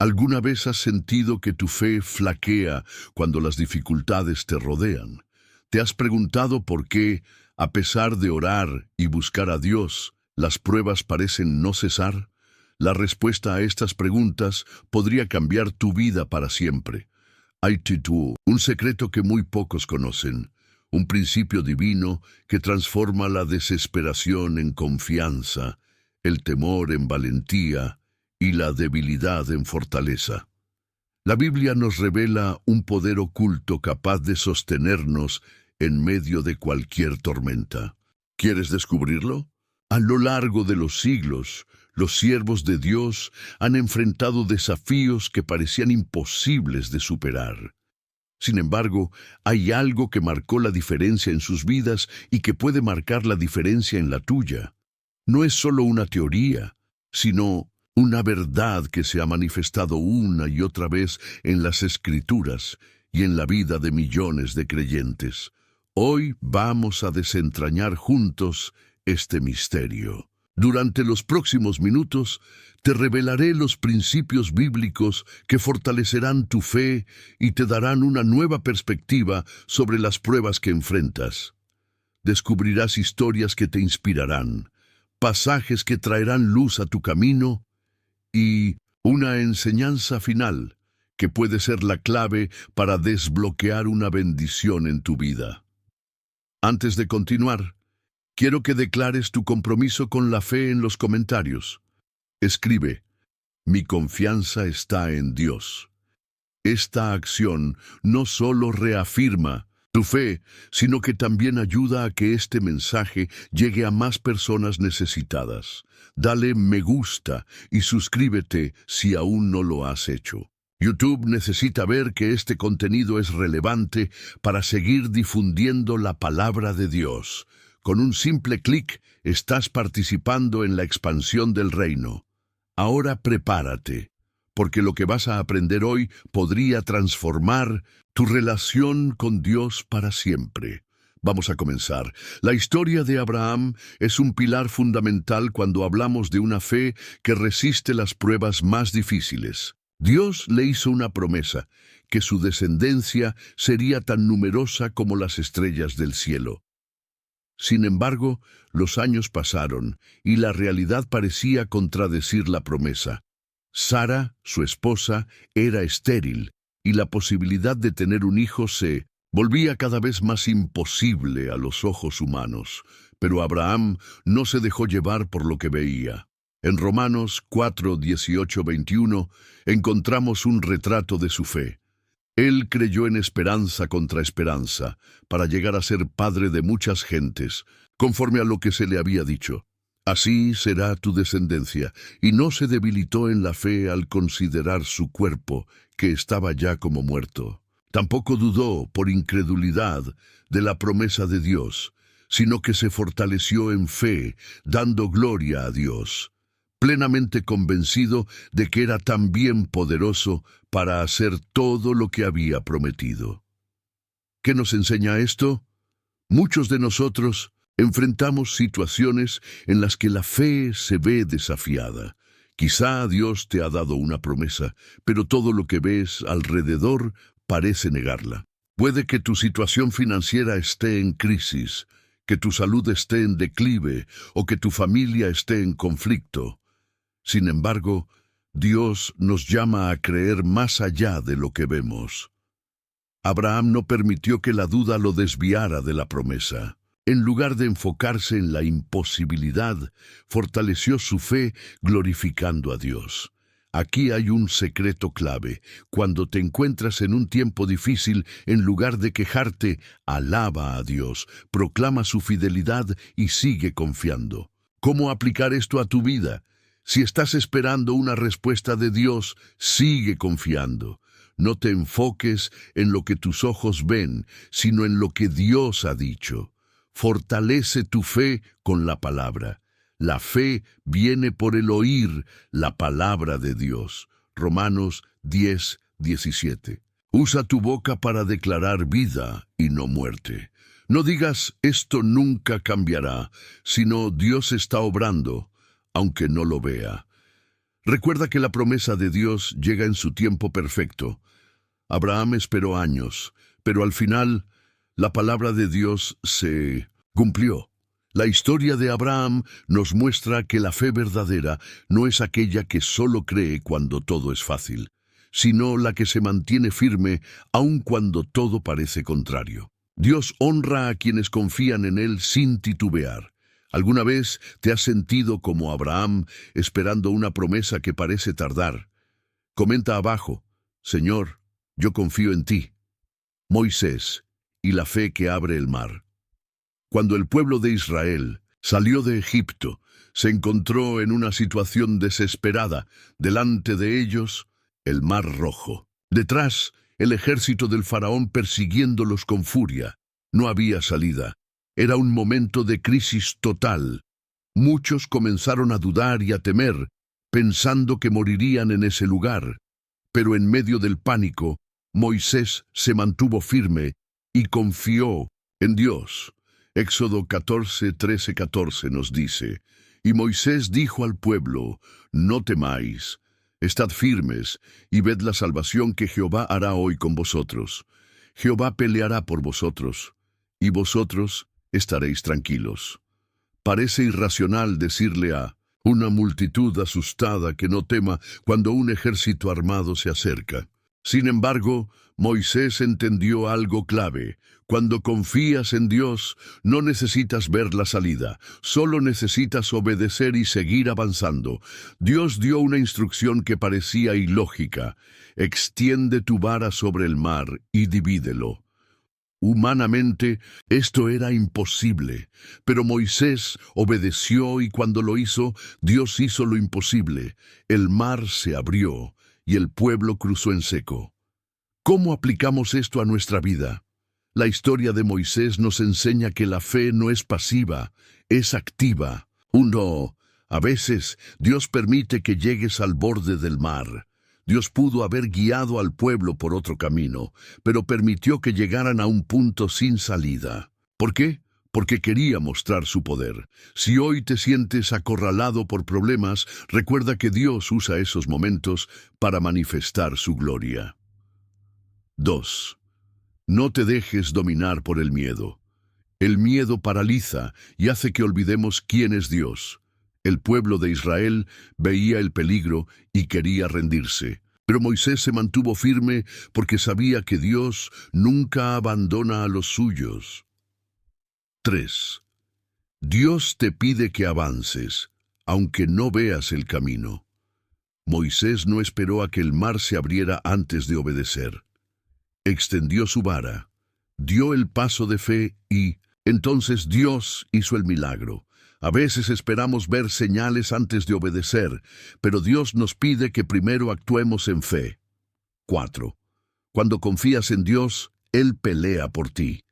¿Alguna vez has sentido que tu fe flaquea cuando las dificultades te rodean? ¿Te has preguntado por qué, a pesar de orar y buscar a Dios, las pruebas parecen no cesar? La respuesta a estas preguntas podría cambiar tu vida para siempre. Hay un secreto que muy pocos conocen, un principio divino que transforma la desesperación en confianza, el temor en valentía y la debilidad en fortaleza. La Biblia nos revela un poder oculto capaz de sostenernos en medio de cualquier tormenta. ¿Quieres descubrirlo? A lo largo de los siglos, los siervos de Dios han enfrentado desafíos que parecían imposibles de superar. Sin embargo, hay algo que marcó la diferencia en sus vidas y que puede marcar la diferencia en la tuya. No es solo una teoría, sino una verdad que se ha manifestado una y otra vez en las Escrituras y en la vida de millones de creyentes. Hoy vamos a desentrañar juntos este misterio. Durante los próximos minutos, te revelaré los principios bíblicos que fortalecerán tu fe y te darán una nueva perspectiva sobre las pruebas que enfrentas. Descubrirás historias que te inspirarán, pasajes que traerán luz a tu camino y una enseñanza final que puede ser la clave para desbloquear una bendición en tu vida. Antes de continuar, quiero que declares tu compromiso con la fe en los comentarios. Escribe: mi confianza está en Dios. Esta acción no solo reafirma tu fe, sino que también ayuda a que este mensaje llegue a más personas necesitadas. Dale me gusta y suscríbete si aún no lo has hecho. YouTube necesita ver que este contenido es relevante para seguir difundiendo la palabra de Dios. Con un simple clic, estás participando en la expansión del reino. Ahora prepárate, porque lo que vas a aprender hoy podría transformar tu relación con Dios para siempre. Vamos a comenzar. La historia de Abraham es un pilar fundamental cuando hablamos de una fe que resiste las pruebas más difíciles. Dios le hizo una promesa, que su descendencia sería tan numerosa como las estrellas del cielo. Sin embargo, los años pasaron y la realidad parecía contradecir la promesa. Sara, su esposa, era estéril y la posibilidad de tener un hijo se volvía cada vez más imposible a los ojos humanos. Pero Abraham no se dejó llevar por lo que veía. En Romanos 4, 18, 21 encontramos un retrato de su fe. Él creyó en esperanza contra esperanza, para llegar a ser padre de muchas gentes, conforme a lo que se le había dicho. Así será tu descendencia, y no se debilitó en la fe al considerar su cuerpo, que estaba ya como muerto. Tampoco dudó, por incredulidad, de la promesa de Dios, sino que se fortaleció en fe, dando gloria a Dios, plenamente convencido de que era también poderoso para hacer todo lo que había prometido. ¿Qué nos enseña esto? Muchos de nosotros enfrentamos situaciones en las que la fe se ve desafiada. Quizá Dios te ha dado una promesa, pero todo lo que ves alrededor parece negarla. Puede que tu situación financiera esté en crisis, que tu salud esté en declive o que tu familia esté en conflicto. Sin embargo, Dios nos llama a creer más allá de lo que vemos. Abraham no permitió que la duda lo desviara de la promesa. En lugar de enfocarse en la imposibilidad, fortaleció su fe glorificando a Dios. Aquí hay un secreto clave. Cuando te encuentras en un tiempo difícil, en lugar de quejarte, alaba a Dios, proclama su fidelidad y sigue confiando. ¿Cómo aplicar esto a tu vida? Si estás esperando una respuesta de Dios, sigue confiando. No te enfoques en lo que tus ojos ven, sino en lo que Dios ha dicho. Fortalece tu fe con la palabra. La fe viene por el oír la palabra de Dios. Romanos 10, 17. Usa tu boca para declarar vida y no muerte. No digas, esto nunca cambiará, sino Dios está obrando, aunque no lo vea. Recuerda que la promesa de Dios llega en su tiempo perfecto. Abraham esperó años, pero al final la palabra de Dios se cumplió. La historia de Abraham nos muestra que la fe verdadera no es aquella que solo cree cuando todo es fácil, sino la que se mantiene firme aun cuando todo parece contrario. Dios honra a quienes confían en Él sin titubear. ¿Alguna vez te has sentido como Abraham esperando una promesa que parece tardar? Comenta abajo: Señor, yo confío en ti. Moisés y la fe que abre el mar. Cuando el pueblo de Israel salió de Egipto, se encontró en una situación desesperada. Delante de ellos, el Mar Rojo. Detrás, el ejército del faraón persiguiéndolos con furia. No había salida. Era un momento de crisis total. Muchos comenzaron a dudar y a temer, pensando que morirían en ese lugar. Pero en medio del pánico, Moisés se mantuvo firme y confió en Dios. Éxodo 14, 13, 14 nos dice: Y Moisés dijo al pueblo: No temáis, estad firmes y ved la salvación que Jehová hará hoy con vosotros. Jehová peleará por vosotros, y vosotros estaréis tranquilos. Parece irracional decirle a una multitud asustada que no tema cuando un ejército armado se acerca. Sin embargo, Moisés entendió algo clave. Cuando confías en Dios, no necesitas ver la salida, solo necesitas obedecer y seguir avanzando. Dios dio una instrucción que parecía ilógica: extiende tu vara sobre el mar y divídelo. Humanamente, esto era imposible, pero Moisés obedeció y cuando lo hizo, Dios hizo lo imposible. El mar se abrió y el pueblo cruzó en seco. ¿Cómo aplicamos esto a nuestra vida? La historia de Moisés nos enseña que la fe no es pasiva, es activa. A veces, Dios permite que llegues al borde del mar. Dios pudo haber guiado al pueblo por otro camino, pero permitió que llegaran a un punto sin salida. ¿Por qué? Porque quería mostrar su poder. Si hoy te sientes acorralado por problemas, recuerda que Dios usa esos momentos para manifestar su gloria. 2. No te dejes dominar por el miedo. El miedo paraliza y hace que olvidemos quién es Dios. El pueblo de Israel veía el peligro y quería rendirse. Pero Moisés se mantuvo firme porque sabía que Dios nunca abandona a los suyos. 3. Dios te pide que avances, aunque no veas el camino. Moisés no esperó a que el mar se abriera antes de obedecer. Extendió su vara, dio el paso de fe y entonces Dios hizo el milagro. A veces esperamos ver señales antes de obedecer, pero Dios nos pide que primero actuemos en fe. 4. Cuando confías en Dios, Él pelea por ti.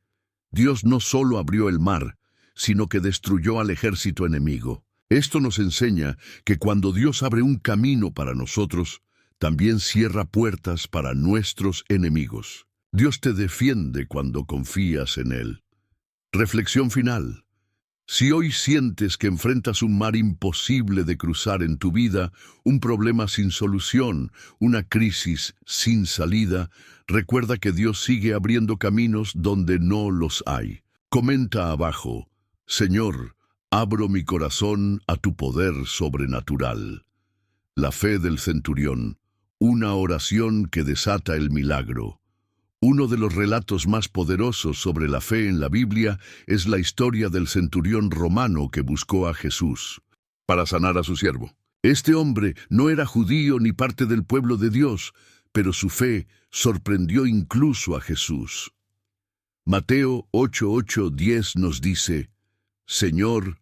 Dios no solo abrió el mar, sino que destruyó al ejército enemigo. Esto nos enseña que cuando Dios abre un camino para nosotros, también cierra puertas para nuestros enemigos. Dios te defiende cuando confías en Él. Reflexión final. Si hoy sientes que enfrentas un mar imposible de cruzar en tu vida, un problema sin solución, una crisis sin salida, recuerda que Dios sigue abriendo caminos donde no los hay. Comenta abajo: Señor, abro mi corazón a tu poder sobrenatural. La fe del centurión, una oración que desata el milagro. Uno de los relatos más poderosos sobre la fe en la Biblia es la historia del centurión romano que buscó a Jesús para sanar a su siervo. Este hombre no era judío ni parte del pueblo de Dios, pero su fe sorprendió incluso a Jesús. Mateo 8:8-10 nos dice: Señor,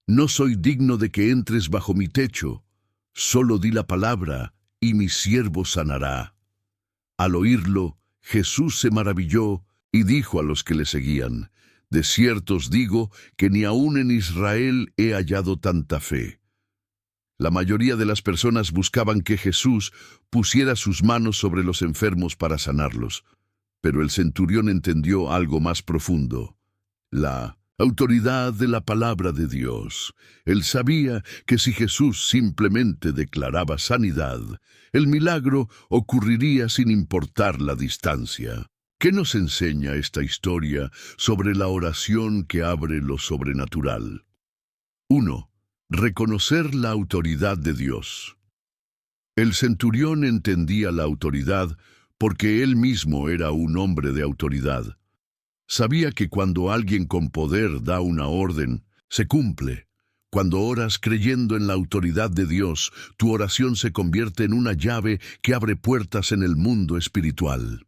no soy digno de que entres bajo mi techo, solo di la palabra y mi siervo sanará. Al oírlo, Jesús se maravilló y dijo a los que le seguían: De cierto os digo que ni aun en Israel he hallado tanta fe. La mayoría de las personas buscaban que Jesús pusiera sus manos sobre los enfermos para sanarlos, pero el centurión entendió algo más profundo. La autoridad de la palabra de Dios. Él sabía que si Jesús simplemente declaraba sanidad, el milagro ocurriría sin importar la distancia. ¿Qué nos enseña esta historia sobre la oración que abre lo sobrenatural? 1. Reconocer la autoridad de Dios. El centurión entendía la autoridad porque él mismo era un hombre de autoridad. Sabía que cuando alguien con poder da una orden, se cumple. Cuando oras creyendo en la autoridad de Dios, tu oración se convierte en una llave que abre puertas en el mundo espiritual.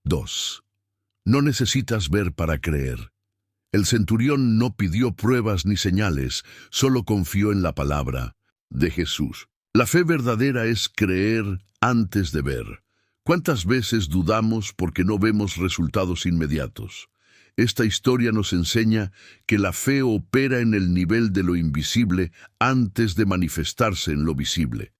2. No necesitas ver para creer. El centurión no pidió pruebas ni señales, solo confió en la palabra de Jesús. La fe verdadera es creer antes de ver. ¿Cuántas veces dudamos porque no vemos resultados inmediatos? Esta historia nos enseña que la fe opera en el nivel de lo invisible antes de manifestarse en lo visible.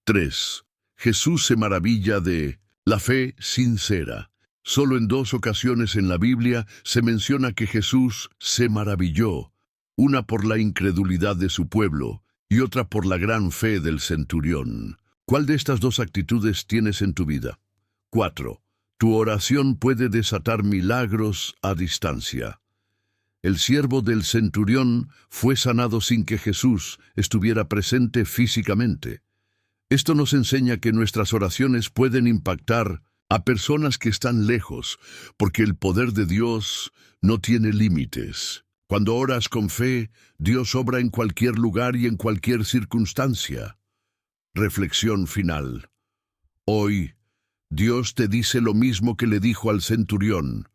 3. Jesús se maravilla de la fe sincera. Solo en 2 ocasiones en la Biblia se menciona que Jesús se maravilló, una por la incredulidad de su pueblo y otra por la gran fe del centurión. ¿Cuál de estas 2 actitudes tienes en tu vida? 4. Tu oración puede desatar milagros a distancia. El siervo del centurión fue sanado sin que Jesús estuviera presente físicamente. Esto nos enseña que nuestras oraciones pueden impactar a personas que están lejos, porque el poder de Dios no tiene límites. Cuando oras con fe, Dios obra en cualquier lugar y en cualquier circunstancia. Reflexión final. Hoy, Dios te dice lo mismo que le dijo al centurión.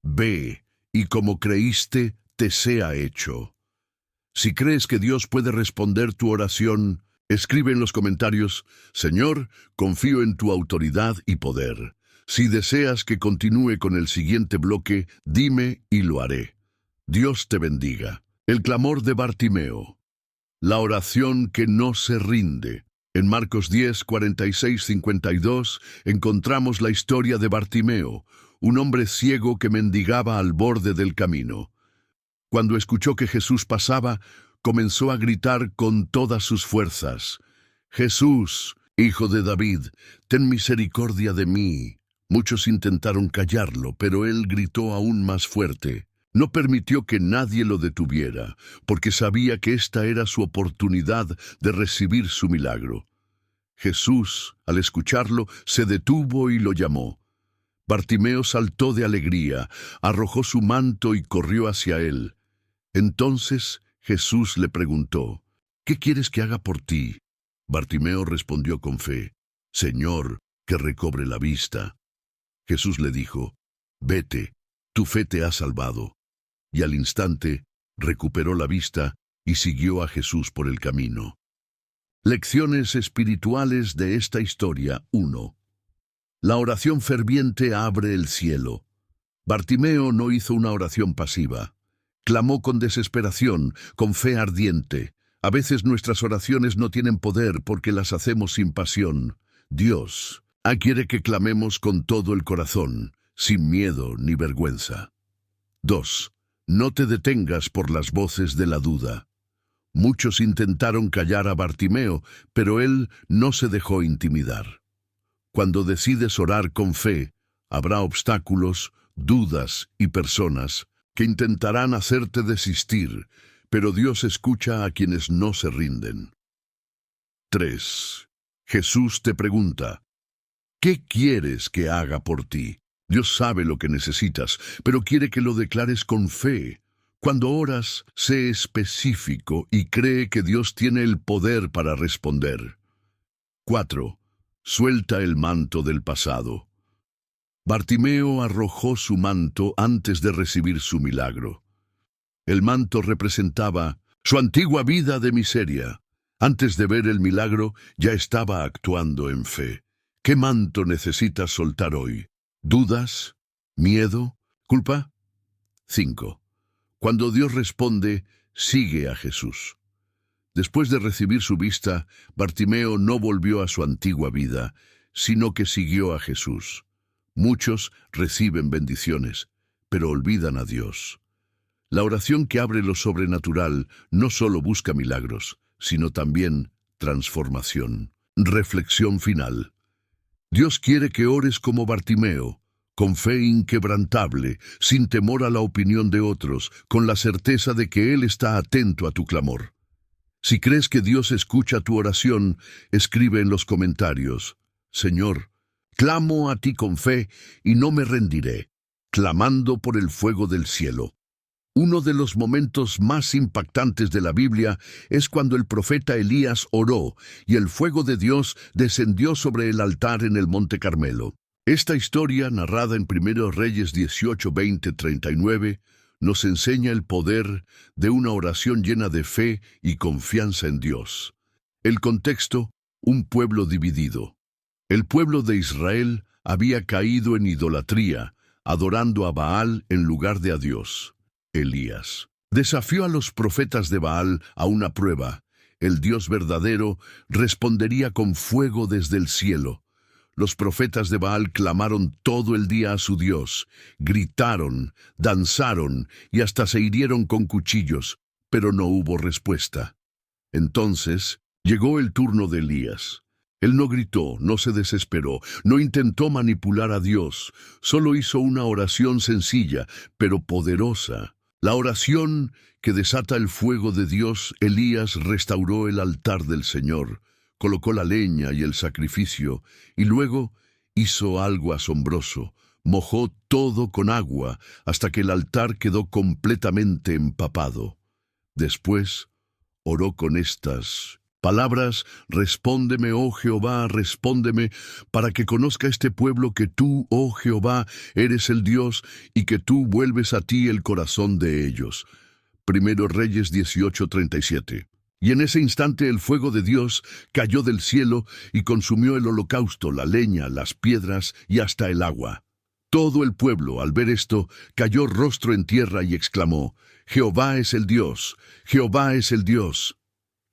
Ve, y como creíste, te sea hecho. Si crees que Dios puede responder tu oración, escribe en los comentarios: Señor, confío en tu autoridad y poder. Si deseas que continúe con el siguiente bloque, dime y lo haré. Dios te bendiga. El clamor de Bartimeo. La oración que no se rinde. En Marcos 10, 46, 52 encontramos la historia de Bartimeo, un hombre ciego que mendigaba al borde del camino. Cuando escuchó que Jesús pasaba, comenzó a gritar con todas sus fuerzas: Jesús, Hijo de David, ten misericordia de mí. Muchos intentaron callarlo, pero él gritó aún más fuerte. No permitió que nadie lo detuviera, porque sabía que esta era su oportunidad de recibir su milagro. Jesús, al escucharlo, se detuvo y lo llamó. Bartimeo saltó de alegría, arrojó su manto y corrió hacia él. Entonces Jesús le preguntó: ¿Qué quieres que haga por ti? Bartimeo respondió con fe: Señor, que recobre la vista. Jesús le dijo: Vete, tu fe te ha salvado. Y al instante recuperó la vista y siguió a Jesús por el camino. Lecciones espirituales de esta historia. 1. La oración ferviente abre el cielo. Bartimeo no hizo una oración pasiva. Clamó con desesperación, con fe ardiente. A veces nuestras oraciones no tienen poder porque las hacemos sin pasión. Dios quiere que clamemos con todo el corazón, sin miedo ni vergüenza. 2. No te detengas por las voces de la duda. Muchos intentaron callar a Bartimeo, pero él no se dejó intimidar. Cuando decides orar con fe, habrá obstáculos, dudas y personas que intentarán hacerte desistir, pero Dios escucha a quienes no se rinden. 3. Jesús te pregunta: ¿qué quieres que haga por ti? Dios sabe lo que necesitas, pero quiere que lo declares con fe. Cuando oras, sé específico y cree que Dios tiene el poder para responder. 4. Suelta el manto del pasado. Bartimeo arrojó su manto antes de recibir su milagro. El manto representaba su antigua vida de miseria. Antes de ver el milagro, ya estaba actuando en fe. ¿Qué manto necesitas soltar hoy? ¿Dudas? ¿Miedo? ¿Culpa? 5. Cuando Dios responde, sigue a Jesús. Después de recibir su vista, Bartimeo no volvió a su antigua vida, sino que siguió a Jesús. Muchos reciben bendiciones, pero olvidan a Dios. La oración que abre lo sobrenatural no solo busca milagros, sino también transformación. Reflexión final. Dios quiere que ores como Bartimeo, con fe inquebrantable, sin temor a la opinión de otros, con la certeza de que Él está atento a tu clamor. Si crees que Dios escucha tu oración, escribe en los comentarios: Señor, clamo a ti con fe y no me rendiré, clamando por el fuego del cielo. Uno de los momentos más impactantes de la Biblia es cuando el profeta Elías oró y el fuego de Dios descendió sobre el altar en el Monte Carmelo. Esta historia, narrada en 1 Reyes 18, 20, 39, nos enseña el poder de una oración llena de fe y confianza en Dios. El contexto: un pueblo dividido. El pueblo de Israel había caído en idolatría, adorando a Baal en lugar de a Dios. Elías desafió a los profetas de Baal a una prueba. El Dios verdadero respondería con fuego desde el cielo. Los profetas de Baal clamaron todo el día a su Dios, gritaron, danzaron y hasta se hirieron con cuchillos, pero no hubo respuesta. Entonces llegó el turno de Elías. Él no gritó, no se desesperó, no intentó manipular a Dios, solo hizo una oración sencilla, pero poderosa. La oración que desata el fuego de Dios. Elías restauró el altar del Señor, colocó la leña y el sacrificio, y luego hizo algo asombroso: mojó todo con agua hasta que el altar quedó completamente empapado. Después oró con estas palabras: Respóndeme, oh Jehová, respóndeme, para que conozca este pueblo que tú, oh Jehová, eres el Dios, y que tú vuelves a ti el corazón de ellos. 1 Reyes 18:37. Y en ese instante el fuego de Dios cayó del cielo y consumió el holocausto, la leña, las piedras y hasta el agua. Todo el pueblo, al ver esto, cayó rostro en tierra y exclamó: Jehová es el Dios, Jehová es el Dios.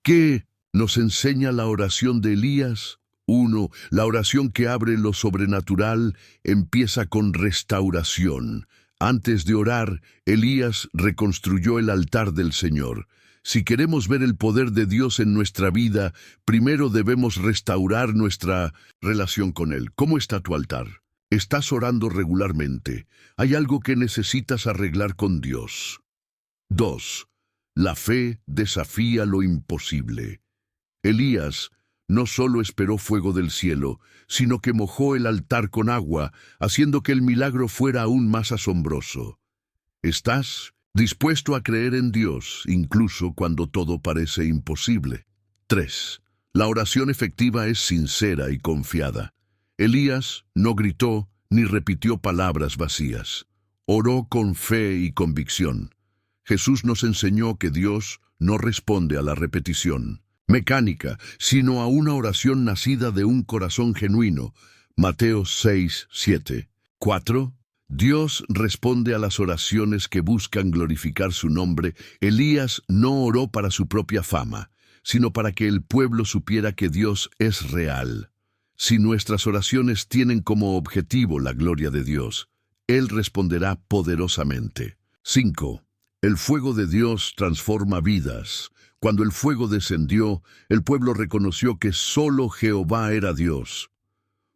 ¿Qué nos enseña la oración de Elías? 1. La oración que abre lo sobrenatural empieza con restauración. Antes de orar, Elías reconstruyó el altar del Señor. Si queremos ver el poder de Dios en nuestra vida, primero debemos restaurar nuestra relación con Él. ¿Cómo está tu altar? ¿Estás orando regularmente? ¿Hay algo que necesitas arreglar con Dios? 2. La fe desafía lo imposible. Elías no solo esperó fuego del cielo, sino que mojó el altar con agua, haciendo que el milagro fuera aún más asombroso. ¿Estás dispuesto a creer en Dios, incluso cuando todo parece imposible? 3. La oración efectiva es sincera y confiada. Elías no gritó ni repitió palabras vacías. Oró con fe y convicción. Jesús nos enseñó que Dios no responde a la repetición mecánica, sino a una oración nacida de un corazón genuino. Mateo 6, 7. 4. Dios responde a las oraciones que buscan glorificar su nombre. Elías no oró para su propia fama, sino para que el pueblo supiera que Dios es real. Si nuestras oraciones tienen como objetivo la gloria de Dios, Él responderá poderosamente. 5. El fuego de Dios transforma vidas. Cuando el fuego descendió, el pueblo reconoció que solo Jehová era Dios.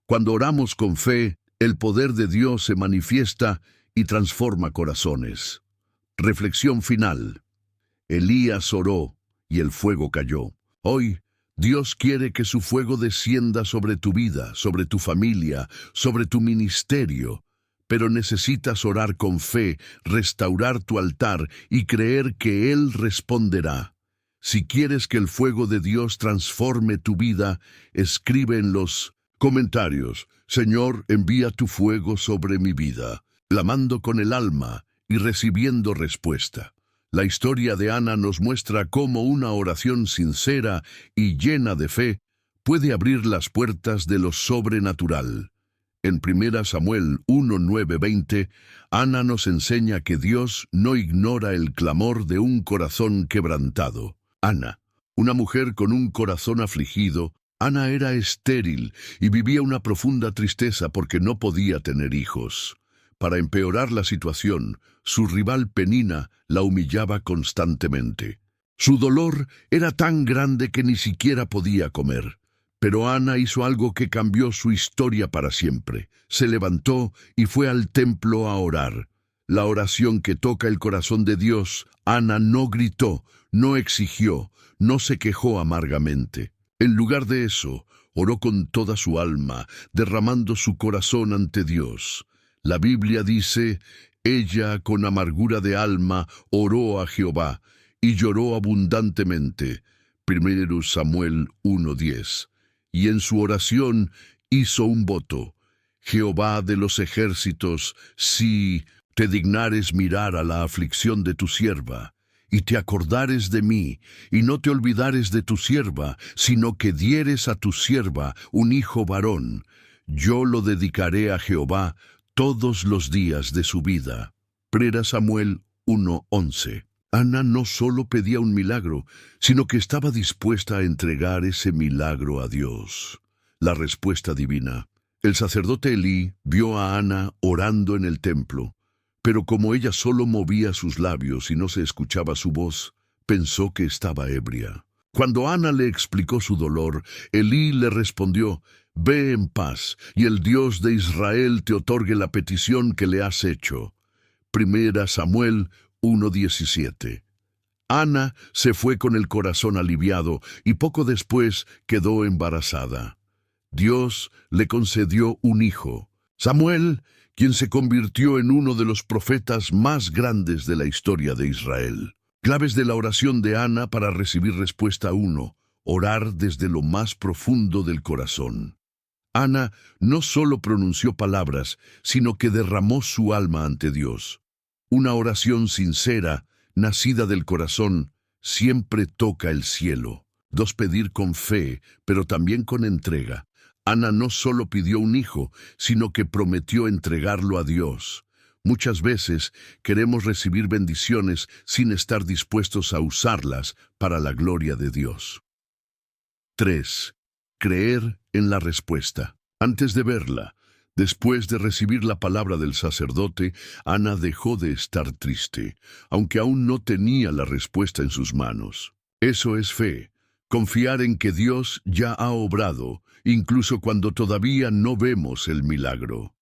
Cuando oramos con fe, el poder de Dios se manifiesta y transforma corazones. Reflexión final. Elías oró y el fuego cayó. Hoy, Dios quiere que su fuego descienda sobre tu vida, sobre tu familia, sobre tu ministerio. Pero necesitas orar con fe, restaurar tu altar y creer que Él responderá. Si quieres que el fuego de Dios transforme tu vida, escribe en los comentarios: Señor, envía tu fuego sobre mi vida, clamando con el alma y recibiendo respuesta. La historia de Ana nos muestra cómo una oración sincera y llena de fe puede abrir las puertas de lo sobrenatural. En 1 Samuel 1, 9, 20, Ana nos enseña que Dios no ignora el clamor de un corazón quebrantado. Ana, una mujer con un corazón afligido. Ana era estéril y vivía una profunda tristeza porque no podía tener hijos. Para empeorar la situación, su rival Penina la humillaba constantemente. Su dolor era tan grande que ni siquiera podía comer. Pero Ana hizo algo que cambió su historia para siempre. Se levantó y fue al templo a orar. La oración que toca el corazón de Dios. Ana no gritó, no exigió, no se quejó amargamente. En lugar de eso, oró con toda su alma, derramando su corazón ante Dios. La Biblia dice, ella con amargura de alma oró a Jehová y lloró abundantemente. 1 Samuel 1:10. Y en su oración hizo un voto. Jehová de los ejércitos, si te dignares mirar a la aflicción de tu sierva, y te acordares de mí, y no te olvidares de tu sierva, sino que dieres a tu sierva un hijo varón, yo lo dedicaré a Jehová todos los días de su vida. 1 Samuel 1:11. Ana no solo pedía un milagro, sino que estaba dispuesta a entregar ese milagro a Dios. La respuesta divina. El sacerdote Elí vio a Ana orando en el templo, pero como ella solo movía sus labios y no se escuchaba su voz, pensó que estaba ebria. Cuando Ana le explicó su dolor, Elí le respondió, «Ve en paz, y el Dios de Israel te otorgue la petición que le has hecho». 1 Samuel 1:17. Ana se fue con el corazón aliviado y poco después quedó embarazada. Dios le concedió un hijo, Samuel, quien se convirtió en uno de los profetas más grandes de la historia de Israel. Claves de la oración de Ana para recibir respuesta 1. Orar desde lo más profundo del corazón. Ana no solo pronunció palabras, sino que derramó su alma ante Dios. Una oración sincera, nacida del corazón, siempre toca el cielo. 2. Pedir con fe, pero también con entrega. Ana no solo pidió un hijo, sino que prometió entregarlo a Dios. Muchas veces queremos recibir bendiciones sin estar dispuestos a usarlas para la gloria de Dios. 3. Creer en la respuesta. Antes de verla, después de recibir la palabra del sacerdote, Ana dejó de estar triste, aunque aún no tenía la respuesta en sus manos. Eso es fe, confiar en que Dios ya ha obrado, incluso cuando todavía no vemos el milagro.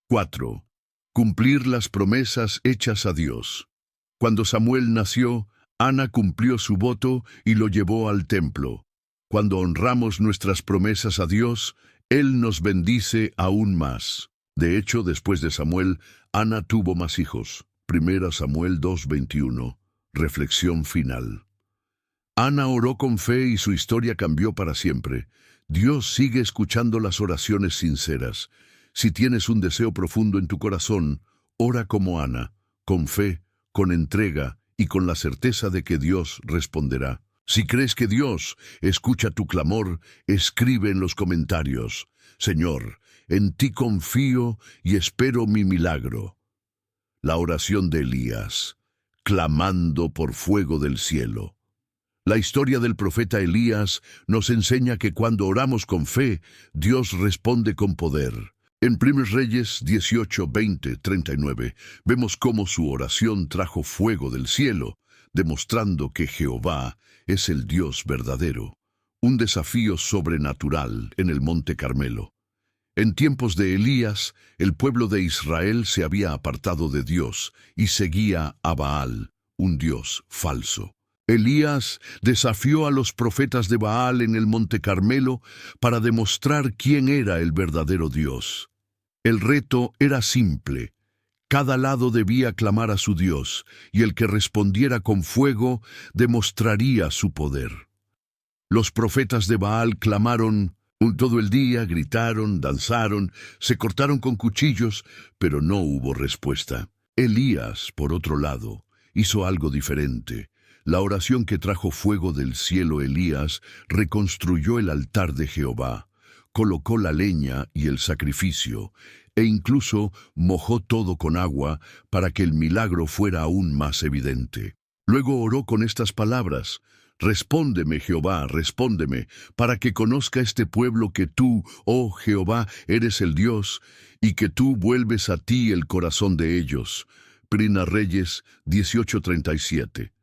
4. Cumplir las promesas hechas a Dios. Cuando Samuel nació, Ana cumplió su voto y lo llevó al templo. Cuando honramos nuestras promesas a Dios, Él nos bendice aún más. De hecho, después de Samuel, Ana tuvo más hijos. 1 Samuel 2:21. Reflexión final. Ana oró con fe y su historia cambió para siempre. Dios sigue escuchando las oraciones sinceras. Si tienes un deseo profundo en tu corazón, ora como Ana, con fe, con entrega y con la certeza de que Dios responderá. Si crees que Dios escucha tu clamor, escribe en los comentarios: Señor, en ti confío y espero mi milagro. La oración de Elías, clamando por fuego del cielo. La historia del profeta Elías nos enseña que cuando oramos con fe, Dios responde con poder. En 1 Reyes 18, 20, 39, vemos cómo su oración trajo fuego del cielo, demostrando que Jehová es el Dios verdadero. Un desafío sobrenatural en el Monte Carmelo. En tiempos de Elías, el pueblo de Israel se había apartado de Dios y seguía a Baal, un dios falso. Elías desafió a los profetas de Baal en el Monte Carmelo para demostrar quién era el verdadero Dios. El reto era simple. Cada lado debía clamar a su Dios, y el que respondiera con fuego demostraría su poder. Los profetas de Baal clamaron todo el día, gritaron, danzaron, se cortaron con cuchillos, pero no hubo respuesta. Elías, por otro lado, hizo algo diferente. La oración que trajo fuego del cielo Elías reconstruyó el altar de Jehová, colocó la leña y el sacrificio, e incluso mojó todo con agua para que el milagro fuera aún más evidente. Luego oró con estas palabras: Respóndeme, Jehová, respóndeme, para que conozca este pueblo que tú, oh Jehová, eres el Dios, y que tú vuelves a ti el corazón de ellos. Primera Reyes 18:37.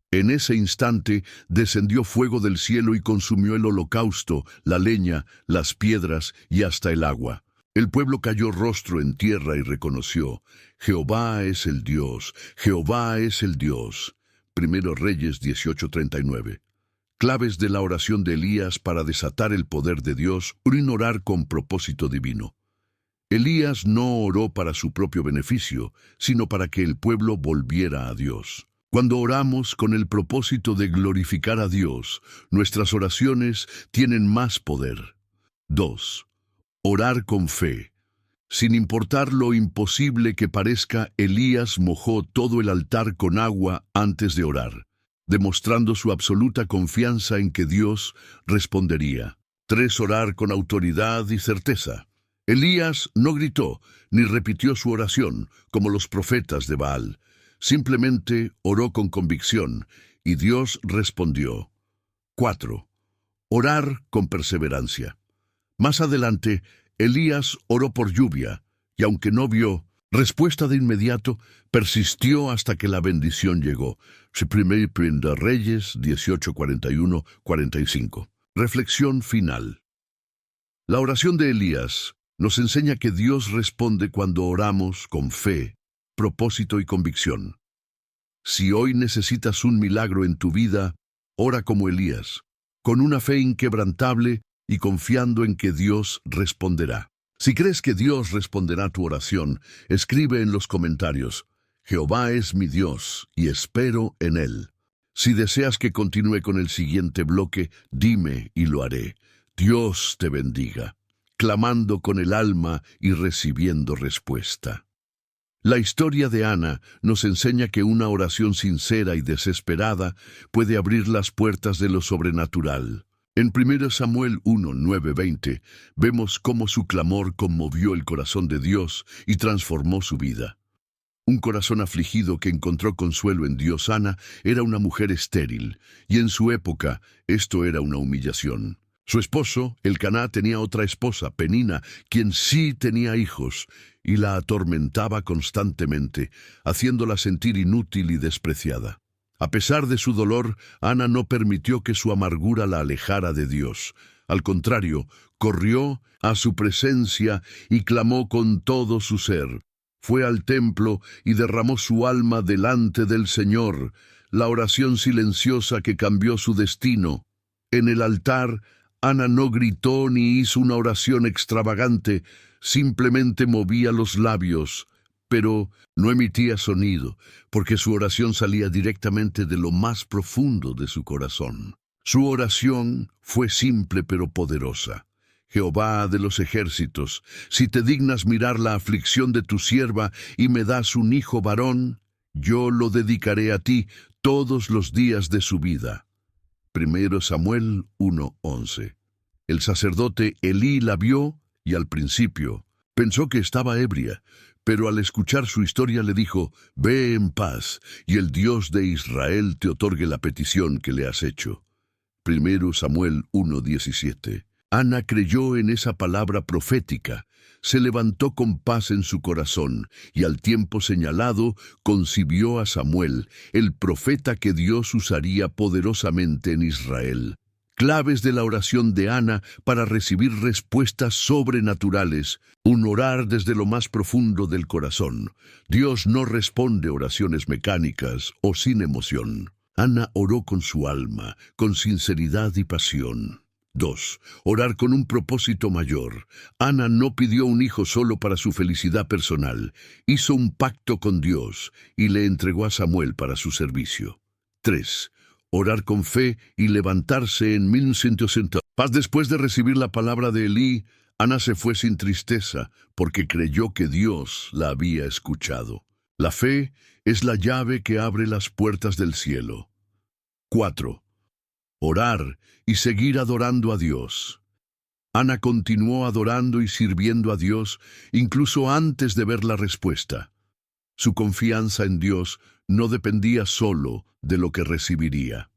En ese instante descendió fuego del cielo y consumió el holocausto, la leña, las piedras y hasta el agua. El pueblo cayó rostro en tierra y reconoció: Jehová es el Dios, Jehová es el Dios. Primero Reyes 18:39. Claves de la oración de Elías para desatar el poder de Dios, un orar con propósito divino. Elías no oró para su propio beneficio, sino para que el pueblo volviera a Dios. Cuando oramos con el propósito de glorificar a Dios, nuestras oraciones tienen más poder. 2. Orar con fe. Sin importar lo imposible que parezca, Elías mojó todo el altar con agua antes de orar, demostrando su absoluta confianza en que Dios respondería. 3. Orar con autoridad y certeza. Elías no gritó ni repitió su oración como los profetas de Baal. Simplemente oró con convicción y Dios respondió. 4. Orar con perseverancia. Más adelante, Elías oró por lluvia, y aunque no vio respuesta de inmediato, persistió hasta que la bendición llegó. Primera Reyes 18:41-45. Reflexión final. La oración de Elías nos enseña que Dios responde cuando oramos con fe, propósito y convicción. Si hoy necesitas un milagro en tu vida, ora como Elías, con una fe inquebrantable y confiando en que Dios responderá. Si crees que Dios responderá tu oración, escribe en los comentarios: Jehová es mi Dios y espero en Él. Si deseas que continúe con el siguiente bloque, dime y lo haré. Dios te bendiga, clamando con el alma y recibiendo respuesta. La historia de Ana nos enseña que una oración sincera y desesperada puede abrir las puertas de lo sobrenatural. En 1 Samuel 1:9-20 vemos cómo su clamor conmovió el corazón de Dios y transformó su vida. Un corazón afligido que encontró consuelo en Dios. Ana era una mujer estéril, y en su época esto era una humillación. Su esposo, Elcaná, tenía otra esposa, Penina, quien sí tenía hijos, y la atormentaba constantemente, haciéndola sentir inútil y despreciada. A pesar de su dolor, Ana no permitió que su amargura la alejara de Dios. Al contrario, corrió a su presencia y clamó con todo su ser. Fue al templo y derramó su alma delante del Señor, la oración silenciosa que cambió su destino. En el altar, Ana no gritó ni hizo una oración extravagante, simplemente movía los labios, pero no emitía sonido, porque su oración salía directamente de lo más profundo de su corazón. Su oración fue simple pero poderosa. Jehová de los ejércitos, si te dignas mirar la aflicción de tu sierva y me das un hijo varón, yo lo dedicaré a ti todos los días de su vida. 1 Samuel 1:11. El sacerdote Elí la vio y al principio pensó que estaba ebria, pero al escuchar su historia le dijo: «Ve en paz, y el Dios de Israel te otorgue la petición que le has hecho». 1 Samuel 1:17. Ana creyó en esa palabra profética, se levantó con paz en su corazón, y al tiempo señalado concibió a Samuel, el profeta que Dios usaría poderosamente en Israel. Claves de la oración de Ana para recibir respuestas sobrenaturales. Un orar desde lo más profundo del corazón. Dios no responde oraciones mecánicas o sin emoción. Ana oró con su alma, con sinceridad y pasión. 2. Orar con un propósito mayor. Ana no pidió un hijo solo para su felicidad personal. Hizo un pacto con Dios y le entregó a Samuel para su servicio. 3. Orar con fe y levantarse en 1160. Paz. Después de recibir la palabra de Elí, Ana se fue sin tristeza, porque creyó que Dios la había escuchado. La fe es la llave que abre las puertas del cielo. 4. Orar y seguir adorando a Dios. Ana continuó adorando y sirviendo a Dios incluso antes de ver la respuesta. Su confianza en Dios no dependía solo de lo que recibiría.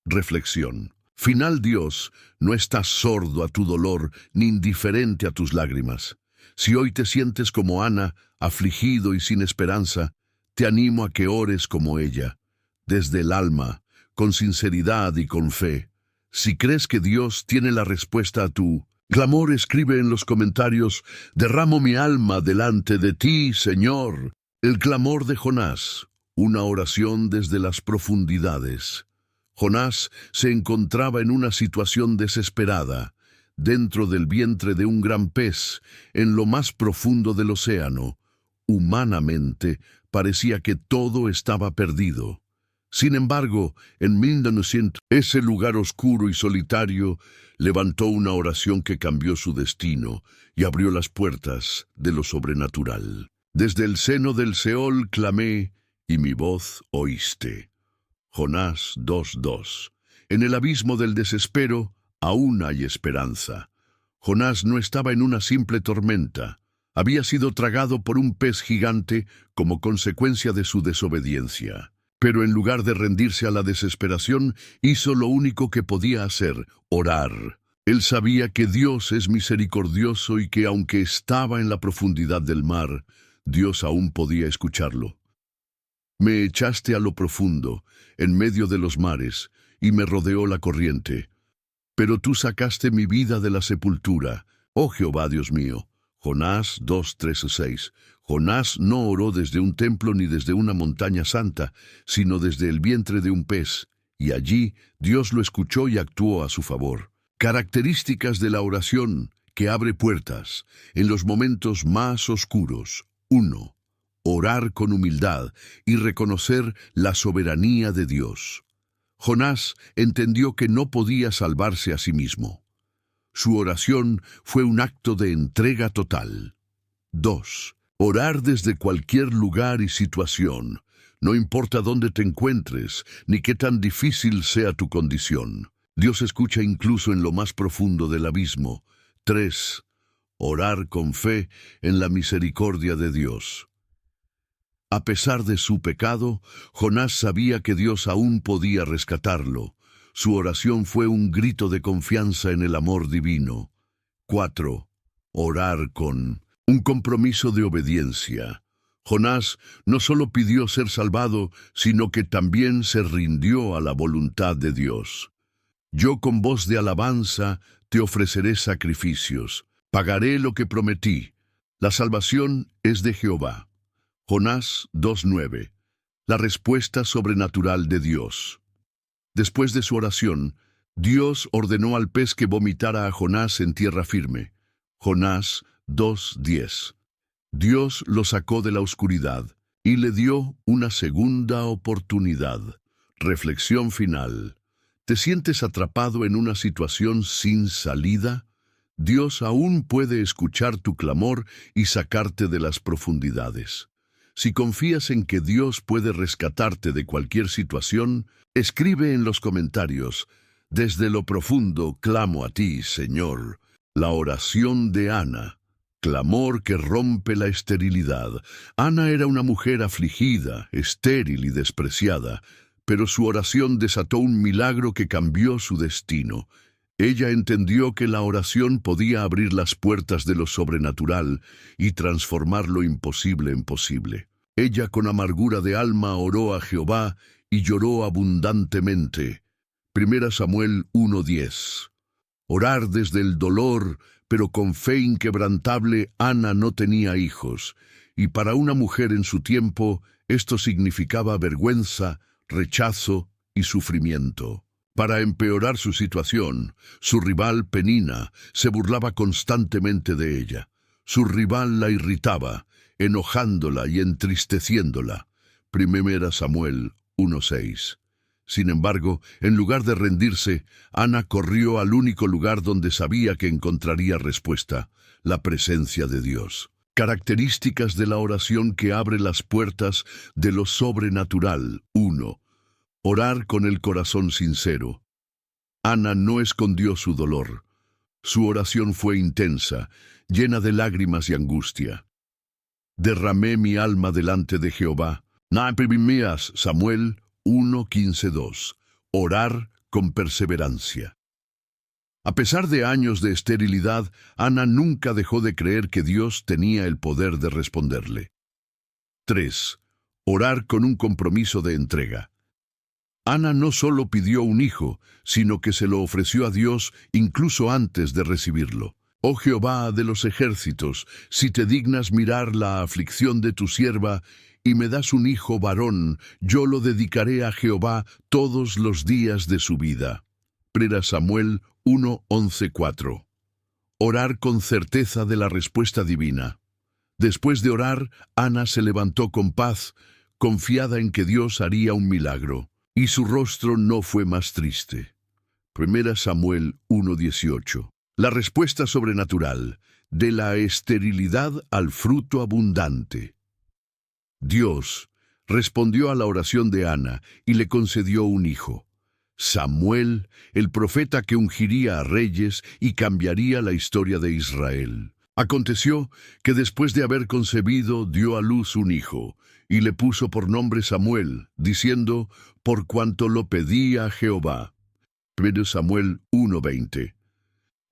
Reflexión. Final: Dios no está sordo a tu dolor ni indiferente a tus lágrimas. Si hoy te sientes como Ana, afligido y sin esperanza, te animo a que ores como ella, desde el alma, con sinceridad y con fe. Si crees que Dios tiene la respuesta a tu clamor, escribe en los comentarios: derramo mi alma delante de ti, Señor. El clamor de Jonás, una oración desde las profundidades. Jonás se encontraba en una situación desesperada, dentro del vientre de un gran pez, en lo más profundo del océano. Humanamente, parecía que todo estaba perdido. Sin embargo, en 1900, ese lugar oscuro y solitario levantó una oración que cambió su destino y abrió las puertas de lo sobrenatural. Desde el seno del Seol clamé, y mi voz oíste. Jonás 2:2. En el abismo del desespero aún hay esperanza. Jonás no estaba en una simple tormenta. Había sido tragado por un pez gigante como consecuencia de su desobediencia. Pero en lugar de rendirse a la desesperación, hizo lo único que podía hacer: orar. Él sabía que Dios es misericordioso y que aunque estaba en la profundidad del mar, Dios aún podía escucharlo. Me echaste a lo profundo, en medio de los mares, y me rodeó la corriente. Pero tú sacaste mi vida de la sepultura, oh Jehová Dios mío. Jonás 2:3-6. Jonás no oró desde un templo ni desde una montaña santa, sino desde el vientre de un pez, y allí Dios lo escuchó y actuó a su favor. Características de la oración que abre puertas en los momentos más oscuros. 1. Orar con humildad y reconocer la soberanía de Dios. Jonás entendió que no podía salvarse a sí mismo. Su oración fue un acto de entrega total. 2. Orar desde cualquier lugar y situación, no importa dónde te encuentres, ni qué tan difícil sea tu condición. Dios escucha incluso en lo más profundo del abismo. 3. Orar con fe en la misericordia de Dios. A pesar de su pecado, Jonás sabía que Dios aún podía rescatarlo. Su oración fue un grito de confianza en el amor divino. 4. Orar con un compromiso de obediencia. Jonás no solo pidió ser salvado, sino que también se rindió a la voluntad de Dios. Yo con voz de alabanza te ofreceré sacrificios. Pagaré lo que prometí. La salvación es de Jehová. Jonás 2:9. La respuesta sobrenatural de Dios. Después de su oración, Dios ordenó al pez que vomitara a Jonás en tierra firme. Jonás 2:10. Dios lo sacó de la oscuridad y le dio una segunda oportunidad. Reflexión final. ¿Te sientes atrapado en una situación sin salida? Dios aún puede escuchar tu clamor y sacarte de las profundidades. Si confías en que Dios puede rescatarte de cualquier situación, escribe en los comentarios: desde lo profundo clamo a ti, Señor. La oración de Ana. Clamor que rompe la esterilidad. Ana era una mujer afligida, estéril y despreciada, pero su oración desató un milagro que cambió su destino. Ella entendió que la oración podía abrir las puertas de lo sobrenatural y transformar lo imposible en posible. Ella con amargura de alma oró a Jehová y lloró abundantemente. 1 Samuel 1:10. Orar desde el dolor, pero con fe inquebrantable. Ana no tenía hijos, y para una mujer en su tiempo esto significaba vergüenza, rechazo y sufrimiento. Para empeorar su situación, su rival Penina se burlaba constantemente de ella. Su rival la irritaba, enojándola y entristeciéndola. 1 Samuel 1:6. Sin embargo, en lugar de rendirse, Ana corrió al único lugar donde sabía que encontraría respuesta: la presencia de Dios. Características de la oración que abre las puertas de lo sobrenatural. 1. Orar con el corazón sincero. Ana no escondió su dolor. Su oración fue intensa, llena de lágrimas y angustia. Derramé mi alma delante de Jehová. Samuel 1:15-2. Orar con perseverancia. A pesar de años de esterilidad, Ana nunca dejó de creer que Dios tenía el poder de responderle. 3. Orar con un compromiso de entrega. Ana no solo pidió un hijo, sino que se lo ofreció a Dios incluso antes de recibirlo. Oh Jehová de los ejércitos, si te dignas mirar la aflicción de tu sierva, y me das un hijo varón, yo lo dedicaré a Jehová todos los días de su vida. 1 Samuel 1:11-4. Orar con certeza de la respuesta divina. Después de orar, Ana se levantó con paz, confiada en que Dios haría un milagro, y su rostro no fue más triste. 1 Samuel 1:18. La respuesta sobrenatural, de la esterilidad al fruto abundante. Dios respondió a la oración de Ana y le concedió un hijo. Samuel, el profeta que ungiría a reyes y cambiaría la historia de Israel. Aconteció que después de haber concebido dio a luz un hijo, y le puso por nombre Samuel, diciendo, por cuanto lo pedía Jehová. 1 Samuel 1:20.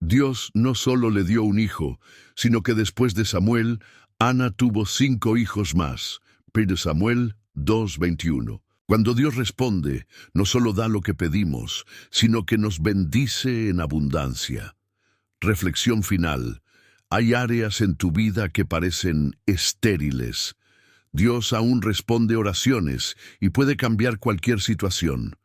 Dios no solo le dio un hijo, sino que después de Samuel, Ana tuvo 5 hijos más. 1 Samuel 2:21. Cuando Dios responde, no solo da lo que pedimos, sino que nos bendice en abundancia. Reflexión final. Hay áreas en tu vida que parecen estériles. Dios aún responde oraciones y puede cambiar cualquier situación.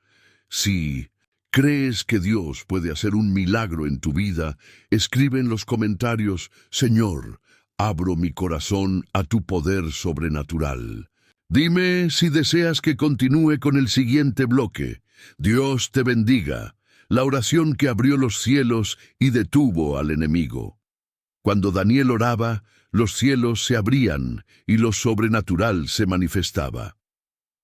Si crees que Dios puede hacer un milagro en tu vida, escribe en los comentarios, Señor, abro mi corazón a tu poder sobrenatural. Dime si deseas que continúe con el siguiente bloque. Dios te bendiga. La oración que abrió los cielos y detuvo al enemigo. Cuando Daniel oraba, los cielos se abrían y lo sobrenatural se manifestaba.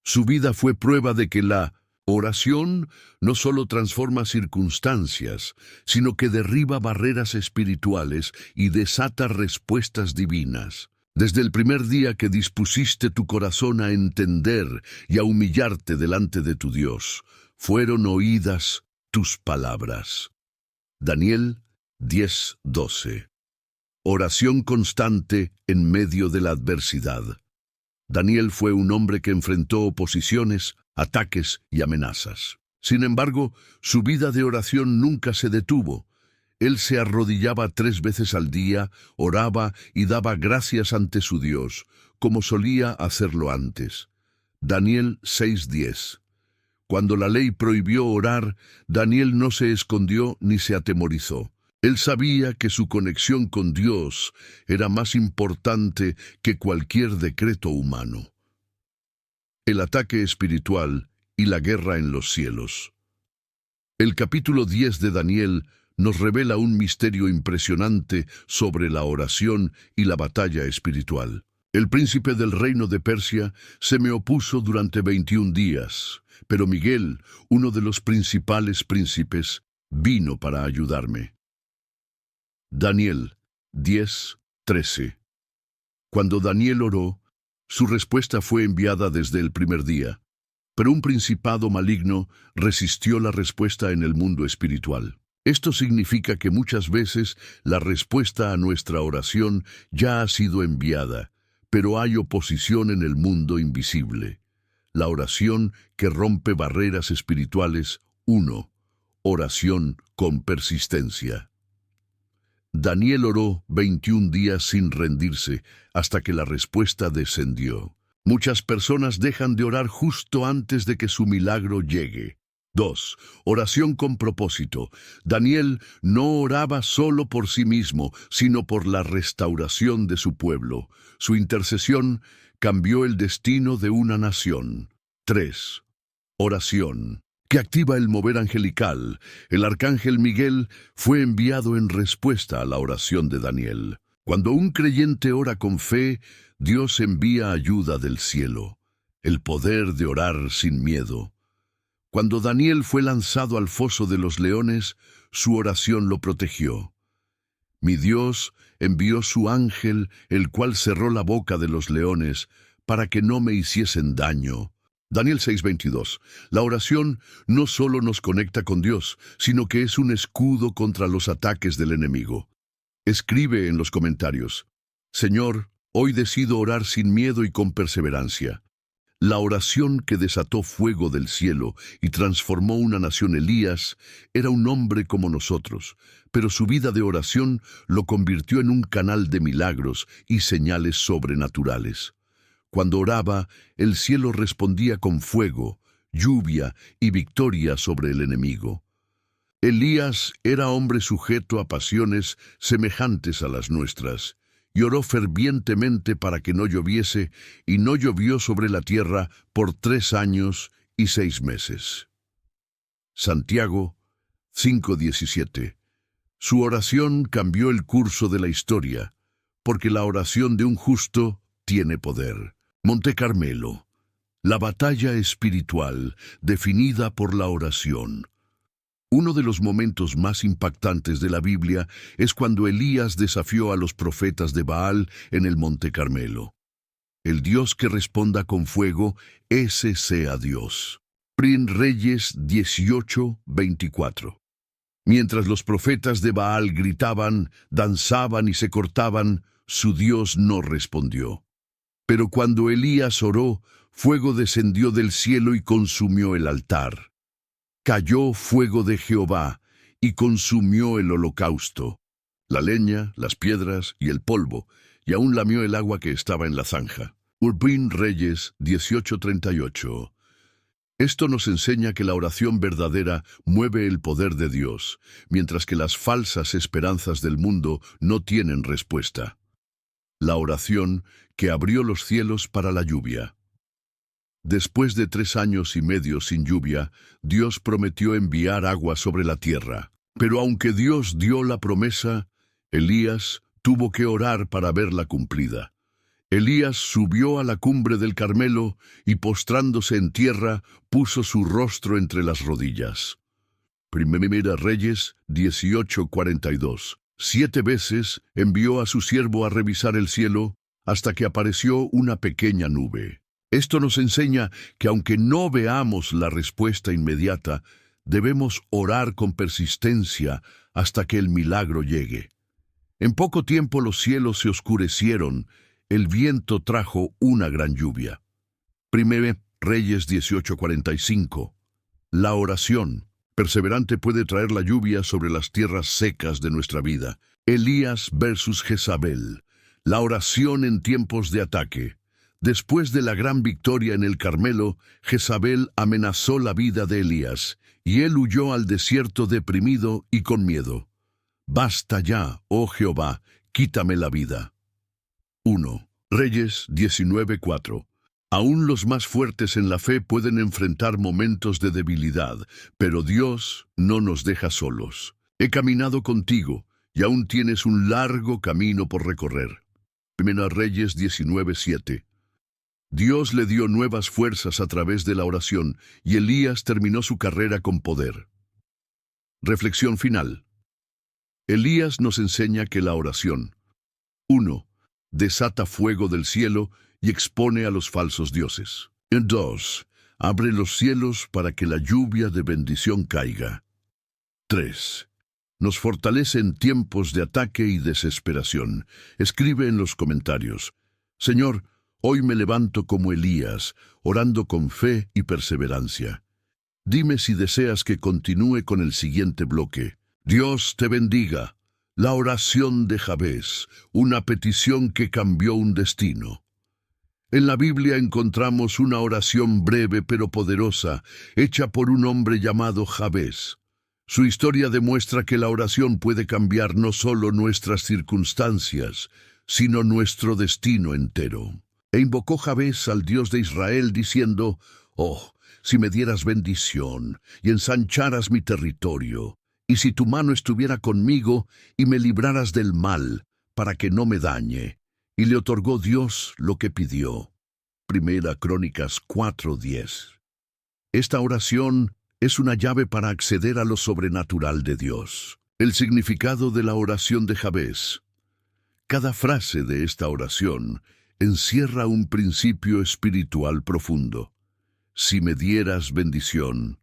Su vida fue prueba de que la oración no solo transforma circunstancias, sino que derriba barreras espirituales y desata respuestas divinas. Desde el primer día que dispusiste tu corazón a entender y a humillarte delante de tu Dios, fueron oídas tus palabras. Daniel 10:12. Oración constante en medio de la adversidad. Daniel fue un hombre que enfrentó oposiciones, ataques y amenazas. Sin embargo, su vida de oración nunca se detuvo. Él se arrodillaba 3 veces al día, oraba y daba gracias ante su Dios, como solía hacerlo antes. Daniel 6:10. Cuando la ley prohibió orar, Daniel no se escondió ni se atemorizó. Él sabía que su conexión con Dios era más importante que cualquier decreto humano. El ataque espiritual y la guerra en los cielos. El capítulo 10 de Daniel nos revela un misterio impresionante sobre la oración y la batalla espiritual. El príncipe del reino de Persia se me opuso durante 21 días, pero Miguel, uno de los principales príncipes, vino para ayudarme. Daniel 10:13. Cuando Daniel oró, su respuesta fue enviada desde el primer día, pero un principado maligno resistió la respuesta en el mundo espiritual. Esto significa que muchas veces la respuesta a nuestra oración ya ha sido enviada, pero hay oposición en el mundo invisible. La oración que rompe barreras espirituales. 1. Oración con persistencia. Daniel oró 21 días sin rendirse hasta que la respuesta descendió. Muchas personas dejan de orar justo antes de que su milagro llegue. 2. Oración con propósito. Daniel no oraba solo por sí mismo, sino por la restauración de su pueblo. Su intercesión cambió el destino de una nación. 3. Oración que activa el mover angelical. El arcángel Miguel fue enviado en respuesta a la oración de Daniel. Cuando un creyente ora con fe, Dios envía ayuda del cielo, el poder de orar sin miedo. Cuando Daniel fue lanzado al foso de los leones, su oración lo protegió. Mi Dios envió su ángel, el cual cerró la boca de los leones, para que no me hiciesen daño. Daniel 6:22. La oración no solo nos conecta con Dios, sino que es un escudo contra los ataques del enemigo. Escribe en los comentarios: Señor, hoy decido orar sin miedo y con perseverancia. La oración que desató fuego del cielo y transformó una nación. Elías era un hombre como nosotros, pero su vida de oración lo convirtió en un canal de milagros y señales sobrenaturales. Cuando oraba, el cielo respondía con fuego, lluvia y victoria sobre el enemigo. Elías era hombre sujeto a pasiones semejantes a las nuestras, y oró fervientemente para que no lloviese, y no llovió sobre la tierra por 3 años y 6 meses. Santiago 5:17. Su oración cambió el curso de la historia, porque la oración de un justo tiene poder. Monte Carmelo, la batalla espiritual definida por la oración. Uno de los momentos más impactantes de la Biblia es cuando Elías desafió a los profetas de Baal en el Monte Carmelo. El Dios que responda con fuego, ese sea Dios. Reyes 18:24. Mientras los profetas de Baal gritaban, danzaban y se cortaban, su Dios no respondió. Pero cuando Elías oró, fuego descendió del cielo y consumió el altar. Cayó fuego de Jehová y consumió el holocausto, la leña, las piedras y el polvo, y aún lamió el agua que estaba en la zanja. Reyes 18:38. Esto nos enseña que la oración verdadera mueve el poder de Dios, mientras que las falsas esperanzas del mundo no tienen respuesta. La oración que abrió los cielos para la lluvia. Después de 3 años y medio sin lluvia, Dios prometió enviar agua sobre la tierra. Pero aunque Dios dio la promesa, Elías tuvo que orar para verla cumplida. Elías subió a la cumbre del Carmelo y, postrándose en tierra, puso su rostro entre las rodillas. Primera Reyes 18:42. 7 veces envió a su siervo a revisar el cielo, hasta que apareció una pequeña nube. Esto nos enseña que aunque no veamos la respuesta inmediata, debemos orar con persistencia hasta que el milagro llegue. En poco tiempo los cielos se oscurecieron, el viento trajo una gran lluvia. Primera Reyes 18:45. La oración perseverante puede traer la lluvia sobre las tierras secas de nuestra vida. Elías versus Jezabel. La oración en tiempos de ataque. Después de la gran victoria en el Carmelo, Jezabel amenazó la vida de Elías, y él huyó al desierto deprimido y con miedo. Basta ya, oh Jehová, quítame la vida. 1. Reyes 19:4. Aún los más fuertes en la fe pueden enfrentar momentos de debilidad, pero Dios no nos deja solos. He caminado contigo, y aún tienes un largo camino por recorrer. Primera Reyes 19:7. Dios le dio nuevas fuerzas a través de la oración, y Elías terminó su carrera con poder. Reflexión final. Elías nos enseña que la oración 1. Desata fuego del cielo y expone a los falsos dioses. 2. Abre los cielos para que la lluvia de bendición caiga. 3. Nos fortalece en tiempos de ataque y desesperación. Escribe en los comentarios: Señor, hoy me levanto como Elías, orando con fe y perseverancia. Dime si deseas que continúe con el siguiente bloque. Dios te bendiga. La oración de Jabez, una petición que cambió un destino. En la Biblia encontramos una oración breve pero poderosa, hecha por un hombre llamado Jabez. Su historia demuestra que la oración puede cambiar no solo nuestras circunstancias, sino nuestro destino entero. E invocó Jabez al Dios de Israel diciendo: «Oh, si me dieras bendición y ensancharas mi territorio, y si tu mano estuviera conmigo y me libraras del mal, para que no me dañe». Y le otorgó Dios lo que pidió. Primera Crónicas 4:10. Esta oración es una llave para acceder a lo sobrenatural de Dios. El significado de la oración de Jabez. Cada frase de esta oración encierra un principio espiritual profundo. si me dieras bendición.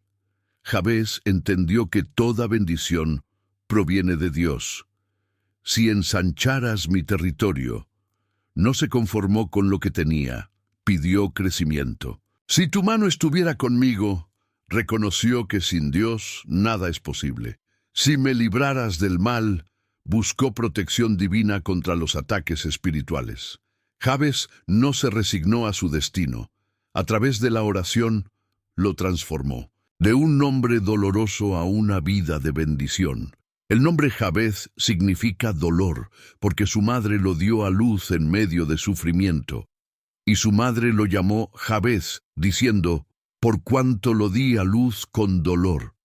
Jabez entendió que toda bendición proviene de Dios. Si ensancharas mi territorio, no se conformó con lo que tenía, pidió crecimiento. Si tu mano estuviera conmigo, reconoció que sin Dios nada es posible. Si me libraras del mal, buscó protección divina contra los ataques espirituales. Jabez no se resignó a su destino. A través de la oración, lo transformó. De un nombre doloroso a una vida de bendición. El nombre Jabez significa dolor, porque su madre lo dio a luz en medio de sufrimiento. Y su madre lo llamó Jabez, diciendo, por cuanto lo di a luz con dolor.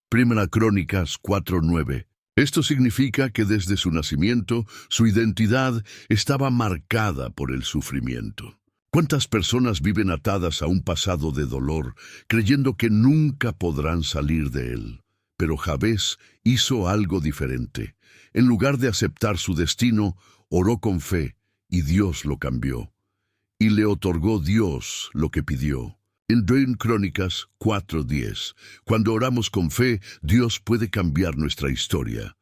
Primera Crónicas 4:9. Esto significa que desde su nacimiento, su identidad estaba marcada por el sufrimiento. ¿Cuántas personas viven atadas a un pasado de dolor, creyendo que nunca podrán salir de él? Pero Jabez hizo algo diferente. En lugar de aceptar su destino, oró con fe, y Dios lo cambió. Y le otorgó Dios lo que pidió. En Crónicas 4:10, cuando oramos con fe, Dios puede cambiar nuestra historia.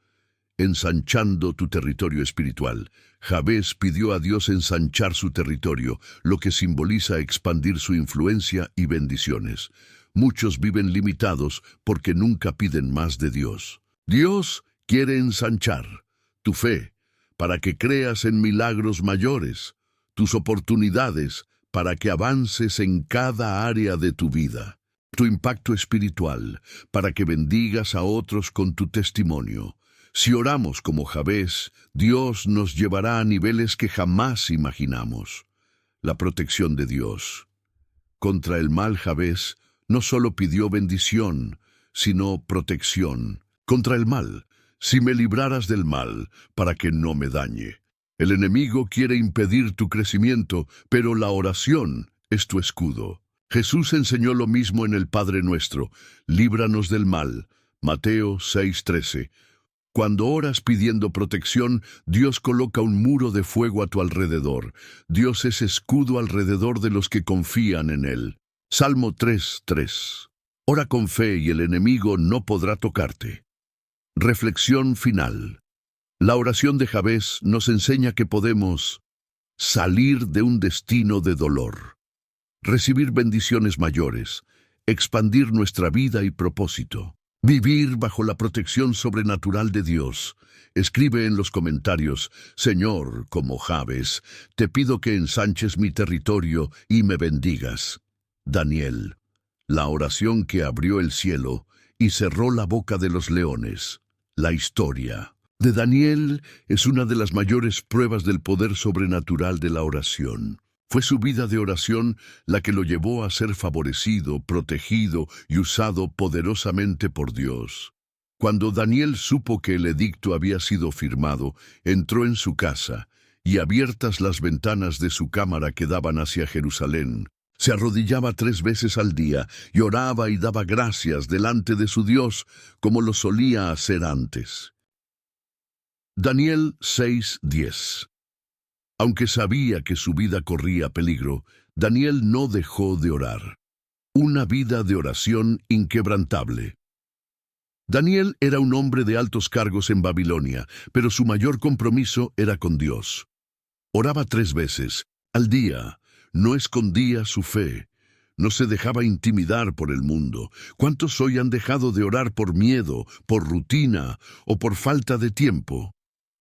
Ensanchando tu territorio espiritual. Jabez pidió a Dios ensanchar su territorio, lo que simboliza expandir su influencia y bendiciones. Muchos viven limitados porque nunca piden más de Dios. Dios quiere ensanchar tu fe para que creas en milagros mayores, tus oportunidades para que avances en cada área de tu vida, tu impacto espiritual para que bendigas a otros con tu testimonio. Si oramos como Jabez, Dios nos llevará a niveles que jamás imaginamos. La protección de Dios. Contra el mal Jabez no solo pidió bendición, sino protección. Contra el mal, si me libraras del mal, para que no me dañe. El enemigo quiere impedir tu crecimiento, pero la oración es tu escudo. Jesús enseñó lo mismo en el Padre Nuestro. Líbranos del mal. Mateo 6:13. Cuando oras pidiendo protección, Dios coloca un muro de fuego a tu alrededor. Dios es escudo alrededor de los que confían en Él. Salmo 3:3. Ora con fe y el enemigo no podrá tocarte. Reflexión final. La oración de Jabez nos enseña que podemos salir de un destino de dolor, recibir bendiciones mayores, expandir nuestra vida y propósito. Vivir bajo la protección sobrenatural de Dios. Escribe en los comentarios, Señor, como Jabez, te pido que ensanches mi territorio y me bendigas. Daniel, la oración que abrió el cielo y cerró la boca de los leones. La historia de Daniel es una de las mayores pruebas del poder sobrenatural de la oración. Fue su vida de oración la que lo llevó a ser favorecido, protegido y usado poderosamente por Dios. Cuando Daniel supo que el edicto había sido firmado, entró en su casa, y abiertas las ventanas de su cámara que daban hacia Jerusalén, se arrodillaba 3 veces al día y oraba y daba gracias delante de su Dios, como lo solía hacer antes. Daniel 6:10. Aunque sabía que su vida corría peligro, Daniel no dejó de orar. Una vida de oración inquebrantable. Daniel era un hombre de altos cargos en Babilonia, pero su mayor compromiso era con Dios. Oraba 3 veces al día, no escondía su fe, no se dejaba intimidar por el mundo. ¿Cuántos hoy han dejado de orar por miedo, por rutina o por falta de tiempo?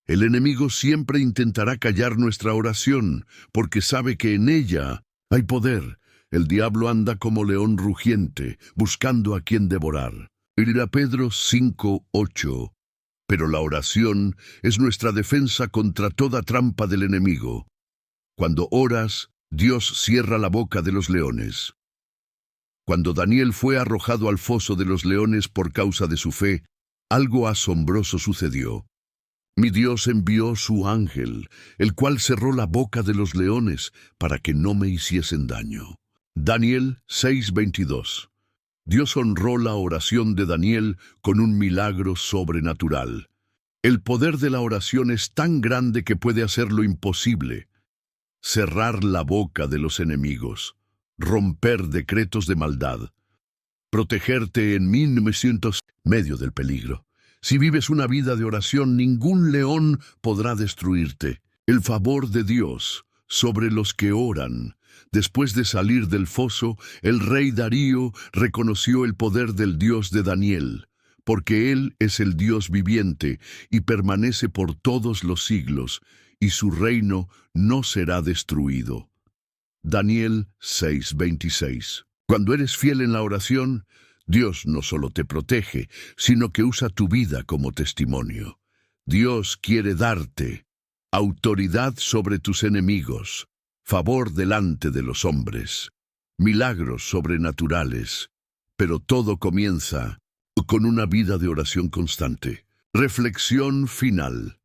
El enemigo siempre intentará callar nuestra oración, porque sabe que en ella hay poder. El diablo anda como león rugiente, buscando a quien devorar. Primera Pedro 5:8. Pero la oración es nuestra defensa contra toda trampa del enemigo. Cuando oras, Dios cierra la boca de los leones. Cuando Daniel fue arrojado al foso de los leones por causa de su fe, algo asombroso sucedió. Mi Dios envió su ángel, el cual cerró la boca de los leones para que no me hiciesen daño. Daniel 6:22. Dios honró la oración de Daniel con un milagro sobrenatural. El poder de la oración es tan grande que puede hacer lo imposible: cerrar la boca de los enemigos. romper decretos de maldad, protegerte en 1900 medio del peligro. Si vives una vida de oración, ningún león podrá destruirte. El favor de Dios sobre los que oran. Después de salir del foso, el rey Darío reconoció el poder del Dios de Daniel, porque Él es el Dios viviente y permanece por todos los siglos, y su reino no será destruido. Daniel 6:26. Cuando eres fiel en la oración, Dios no solo te protege, sino que usa tu vida como testimonio. Dios quiere darte autoridad sobre tus enemigos, favor delante de los hombres, milagros sobrenaturales, pero todo comienza con una vida de oración constante. Reflexión final.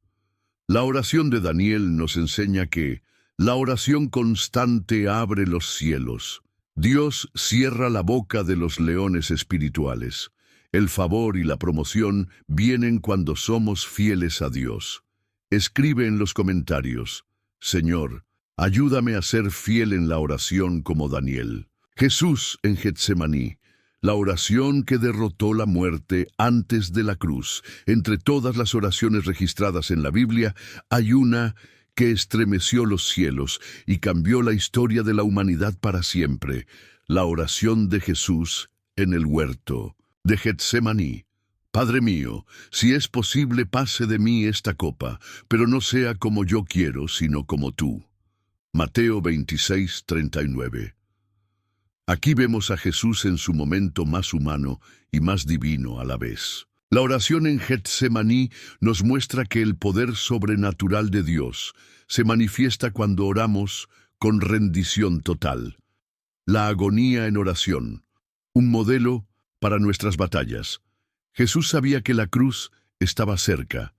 La oración de Daniel nos enseña que la oración constante abre los cielos. Dios cierra la boca de los leones espirituales. El favor y la promoción vienen cuando somos fieles a Dios. Escribe en los comentarios: Señor, ayúdame a ser fiel en la oración como Daniel. Jesús en Getsemaní, la oración que derrotó la muerte antes de la cruz. Entre todas las oraciones registradas en la Biblia, hay una que estremeció los cielos y cambió la historia de la humanidad para siempre. La oración de Jesús en el huerto de Getsemaní. Padre mío, si es posible, pase de mí esta copa, pero no sea como yo quiero, sino como tú. Mateo 26:39. Aquí vemos a Jesús en su momento más humano y más divino a la vez. La oración en Getsemaní nos muestra que el poder sobrenatural de Dios se manifiesta cuando oramos con rendición total. La agonía en oración, un modelo para nuestras batallas. Jesús sabía que la cruz estaba cerca.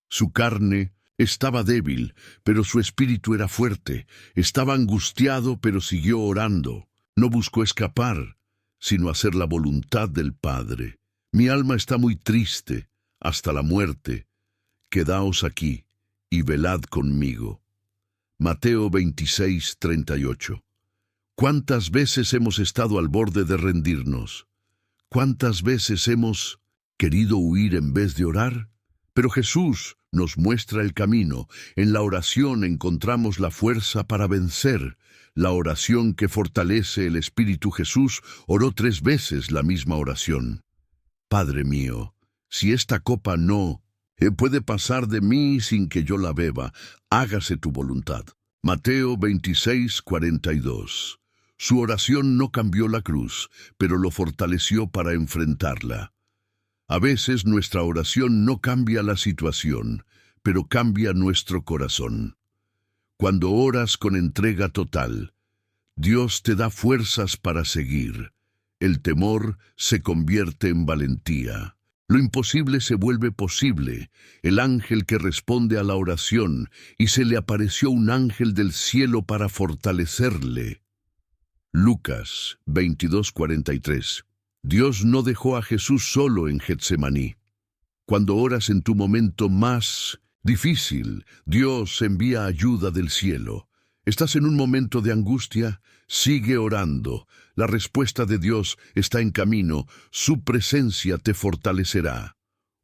Su carne estaba débil, pero su espíritu era fuerte. Estaba angustiado, pero siguió orando. No buscó escapar, sino hacer la voluntad del Padre. Mi alma está muy triste, hasta la muerte. Quedaos aquí y velad conmigo. Mateo 26:38. ¿Cuántas veces hemos estado al borde de rendirnos? ¿Cuántas veces hemos querido huir en vez de orar? Pero Jesús nos muestra el camino. En la oración encontramos la fuerza para vencer. La oración que fortalece el Espíritu. Jesús oró 3 veces la misma oración. Padre mío, si esta copa no puede pasar de mí sin que yo la beba, hágase tu voluntad. Mateo 26:42. Su oración no cambió la cruz, pero lo fortaleció para enfrentarla. A veces nuestra oración no cambia la situación, pero cambia nuestro corazón. Cuando oras con entrega total, Dios te da fuerzas para seguir. El temor se convierte en valentía. Lo imposible se vuelve posible. El ángel que responde a la oración, y se le apareció un ángel del cielo para fortalecerle. Lucas 22:43. Dios no dejó a Jesús solo en Getsemaní. Cuando oras en tu momento más difícil, Dios envía ayuda del cielo. ¿Estás en un momento de angustia? Sigue orando. La respuesta de Dios está en camino. Su presencia te fortalecerá.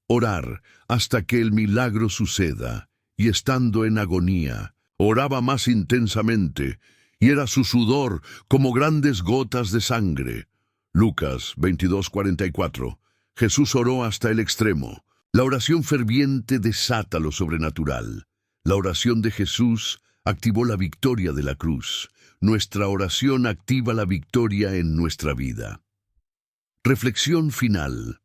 Orar hasta que el milagro suceda. Y estando en agonía, oraba más intensamente, y era su sudor como grandes gotas de sangre. Lucas 22:44. Jesús oró hasta el extremo. La oración ferviente desata lo sobrenatural. La oración de Jesús activó la victoria de la cruz. Nuestra oración activa la victoria en nuestra vida. Reflexión final.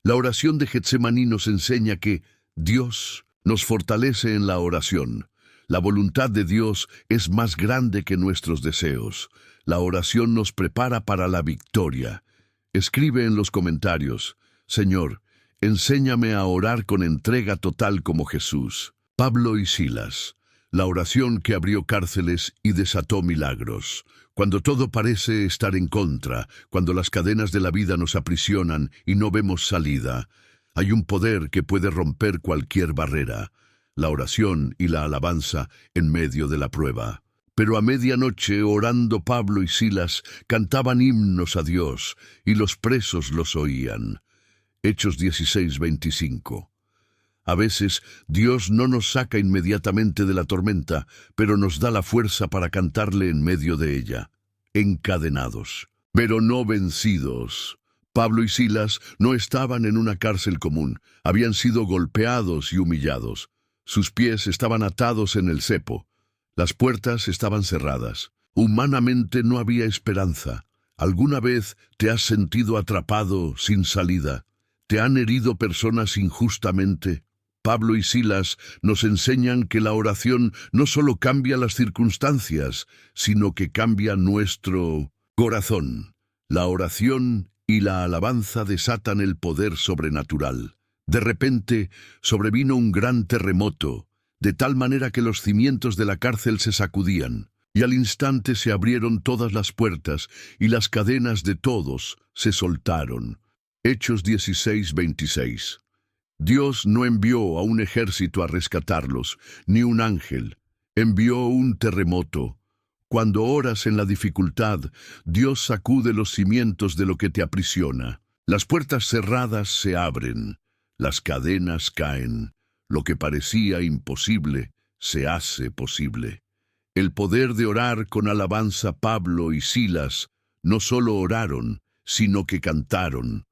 La oración de Getsemaní nos enseña que Dios nos fortalece en la oración. La voluntad de Dios es más grande que nuestros deseos. La oración nos prepara para la victoria. Escribe en los comentarios: Señor, enséñame a orar con entrega total como Jesús. Pablo y Silas. La oración que abrió cárceles y desató milagros. Cuando todo parece estar en contra, cuando las cadenas de la vida nos aprisionan y no vemos salida, hay un poder que puede romper cualquier barrera: la oración y la alabanza en medio de la prueba. Pero a medianoche, orando Pablo y Silas, cantaban himnos a Dios, y los presos los oían. Hechos 16:25. A veces Dios no nos saca inmediatamente de la tormenta, pero nos da la fuerza para cantarle en medio de ella. Encadenados, pero no vencidos. Pablo y Silas no estaban en una cárcel común, habían sido golpeados y humillados. Sus pies estaban atados en el cepo. Las puertas estaban cerradas. Humanamente no había esperanza. ¿Alguna vez te has sentido atrapado sin salida? ¿Te han herido personas injustamente? Pablo y Silas nos enseñan que la oración no solo cambia las circunstancias, sino que cambia nuestro corazón. La oración y la alabanza desatan el poder sobrenatural. De repente sobrevino un gran terremoto, de tal manera que los cimientos de la cárcel se sacudían, y al instante se abrieron todas las puertas, y las cadenas de todos se soltaron. Hechos 16:26. Dios no envió a un ejército a rescatarlos, ni un ángel. Envió un terremoto. Cuando oras en la dificultad, Dios sacude los cimientos de lo que te aprisiona. Las puertas cerradas se abren, las cadenas caen. Lo que parecía imposible se hace posible. El poder de orar con alabanza. Pablo y Silas no solo oraron, sino que cantaron.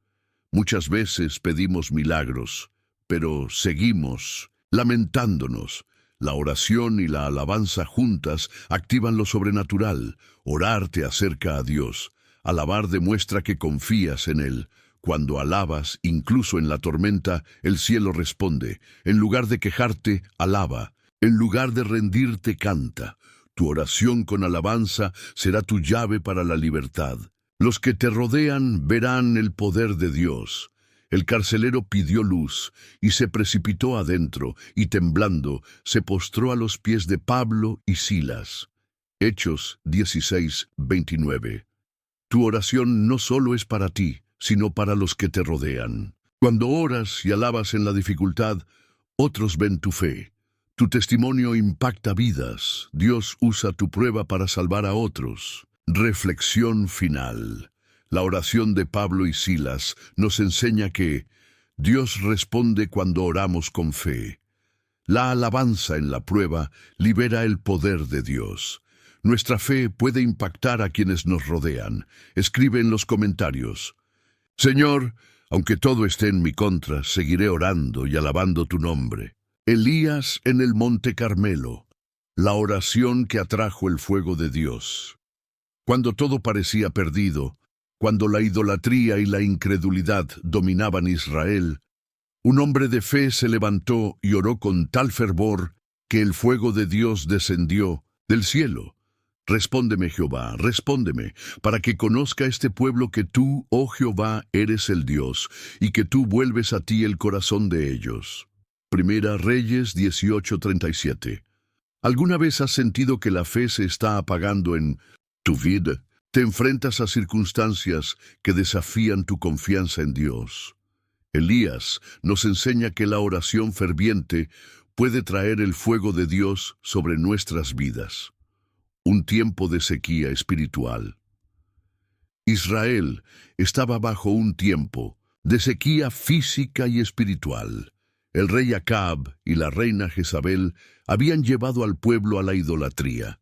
Muchas veces pedimos milagros, pero seguimos lamentándonos. La oración y la alabanza juntas activan lo sobrenatural. Orar te acerca a Dios. Alabar demuestra que confías en Él. Cuando alabas, incluso en la tormenta, el cielo responde. En lugar de quejarte, alaba. En lugar de rendirte, canta. Tu oración con alabanza será tu llave para la libertad. Los que te rodean verán el poder de Dios. El carcelero pidió luz y se precipitó adentro, y temblando, se postró a los pies de Pablo y Silas. Hechos 16:29. Tu oración no solo es para ti, sino para los que te rodean. Cuando oras y alabas en la dificultad, otros ven tu fe. Tu testimonio impacta vidas. Dios usa tu prueba para salvar a otros. Reflexión final. La oración de Pablo y Silas nos enseña que Dios responde cuando oramos con fe. La alabanza en la prueba libera el poder de Dios. Nuestra fe puede impactar a quienes nos rodean. Escribe en los comentarios: Señor, aunque todo esté en mi contra, seguiré orando y alabando tu nombre. Elías en el Monte Carmelo. La oración que atrajo el fuego de Dios. Cuando todo parecía perdido, cuando la idolatría y la incredulidad dominaban Israel, un hombre de fe se levantó y oró con tal fervor que el fuego de Dios descendió del cielo. Respóndeme, Jehová, respóndeme, para que conozca este pueblo que tú, oh Jehová, eres el Dios, y que tú vuelves a ti el corazón de ellos. Primera Reyes 18:37. ¿Alguna vez has sentido que la fe se está apagando en tu vida? Te enfrentas a circunstancias que desafían tu confianza en Dios. Elías nos enseña que la oración ferviente puede traer el fuego de Dios sobre nuestras vidas. Un tiempo de sequía espiritual. Israel estaba bajo un tiempo de sequía física y espiritual. El rey Acab y la reina Jezabel habían llevado al pueblo a la idolatría.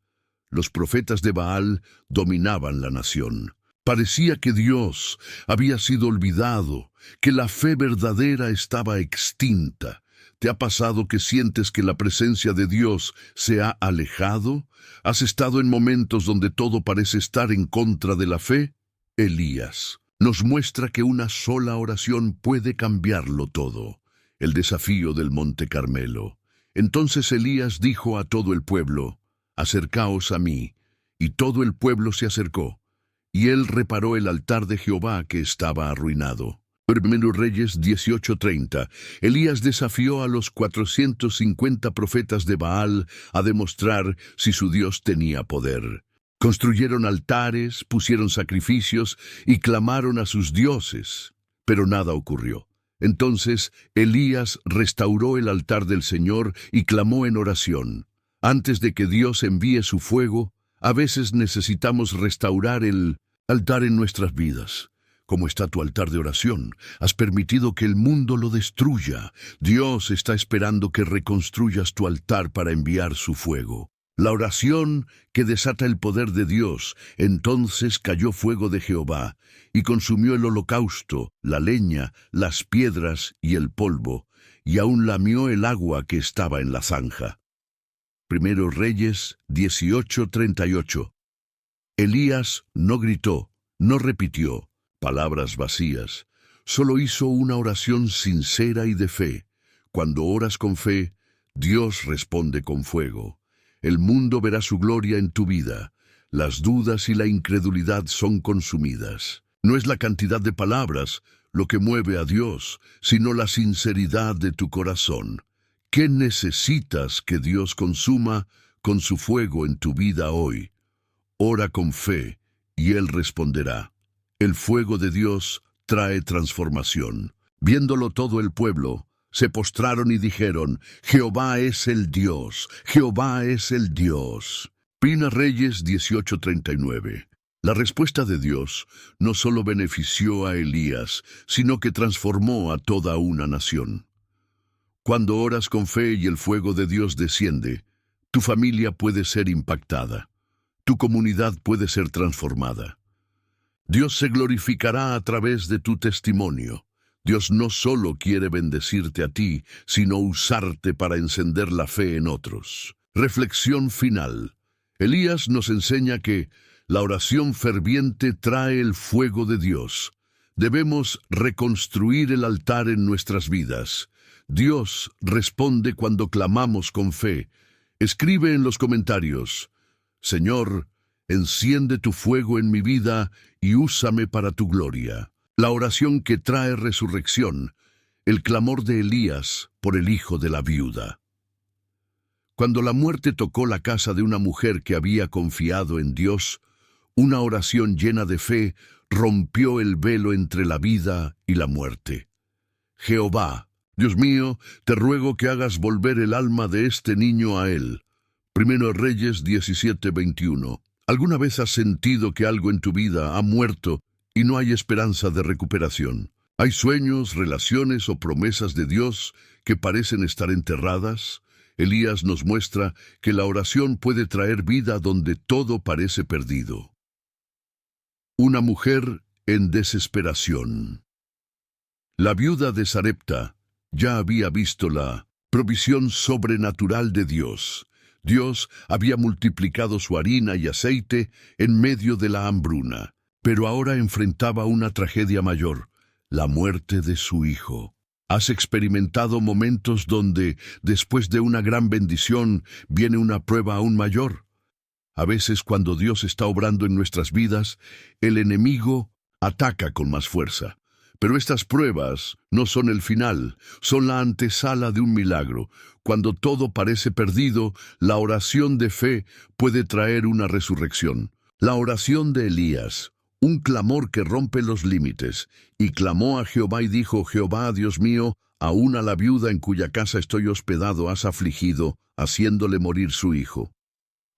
Los profetas de Baal dominaban la nación. Parecía que Dios había sido olvidado, que la fe verdadera estaba extinta. ¿Te ha pasado que sientes que la presencia de Dios se ha alejado? ¿Has estado en momentos donde todo parece estar en contra de la fe? Elías nos muestra que una sola oración puede cambiarlo todo. El desafío del Monte Carmelo. Entonces Elías dijo a todo el pueblo: Acercaos a mí. Y todo el pueblo se acercó. Y él reparó el altar de Jehová que estaba arruinado. Primero Reyes 18:30. Elías desafió a los 450 profetas de Baal a demostrar si su Dios tenía poder. Construyeron altares, pusieron sacrificios y clamaron a sus dioses, pero nada ocurrió. Entonces Elías restauró el altar del Señor y clamó en oración: Antes de que Dios envíe su fuego, a veces necesitamos restaurar el altar en nuestras vidas. Como está tu altar de oración, has permitido que el mundo lo destruya. Dios está esperando que reconstruyas tu altar para enviar su fuego. La oración que desata el poder de Dios. Entonces cayó fuego de Jehová, y consumió el holocausto, la leña, las piedras y el polvo, y aún lamió el agua que estaba en la zanja. Primero Reyes 18:38. Elías no gritó, no repitió palabras vacías, solo hizo una oración sincera y de fe. Cuando oras con fe, Dios responde con fuego. El mundo verá su gloria en tu vida. Las dudas y la incredulidad son consumidas. No es la cantidad de palabras lo que mueve a Dios, sino la sinceridad de tu corazón. ¿Qué necesitas que Dios consuma con su fuego en tu vida hoy? Ora con fe y Él responderá. El fuego de Dios trae transformación. Viéndolo todo el pueblo, se postraron y dijeron: Jehová es el Dios, Jehová es el Dios. Primera Reyes 18:39. La respuesta de Dios no solo benefició a Elías, sino que transformó a toda una nación. Cuando oras con fe y el fuego de Dios desciende, tu familia puede ser impactada. Tu comunidad puede ser transformada. Dios se glorificará a través de tu testimonio. Dios no solo quiere bendecirte a ti, sino usarte para encender la fe en otros. Reflexión final. Elías nos enseña que la oración ferviente trae el fuego de Dios. Debemos reconstruir el altar en nuestras vidas. Dios responde cuando clamamos con fe. Escribe en los comentarios: Señor, enciende tu fuego en mi vida y úsame para tu gloria. La oración que trae resurrección, el clamor de Elías por el hijo de la viuda. Cuando la muerte tocó la casa de una mujer que había confiado en Dios, una oración llena de fe rompió el velo entre la vida y la muerte. Jehová, Dios mío, te ruego que hagas volver el alma de este niño a él. Primero Reyes 17:21. ¿Alguna vez has sentido que algo en tu vida ha muerto y no hay esperanza de recuperación? ¿Hay sueños, relaciones o promesas de Dios que parecen estar enterradas? Elías nos muestra que la oración puede traer vida donde todo parece perdido. Una mujer en desesperación. La viuda de Sarepta ya había visto la provisión sobrenatural de Dios. Dios había multiplicado su harina y aceite en medio de la hambruna, pero ahora enfrentaba una tragedia mayor, la muerte de su hijo. ¿Has experimentado momentos donde, después de una gran bendición, viene una prueba aún mayor? A veces, cuando Dios está obrando en nuestras vidas, el enemigo ataca con más fuerza. Pero estas pruebas no son el final, son la antesala de un milagro. Cuando todo parece perdido, la oración de fe puede traer una resurrección. La oración de Elías, un clamor que rompe los límites, y clamó a Jehová y dijo: Jehová, Dios mío, aún a la viuda en cuya casa estoy hospedado has afligido, haciéndole morir su hijo.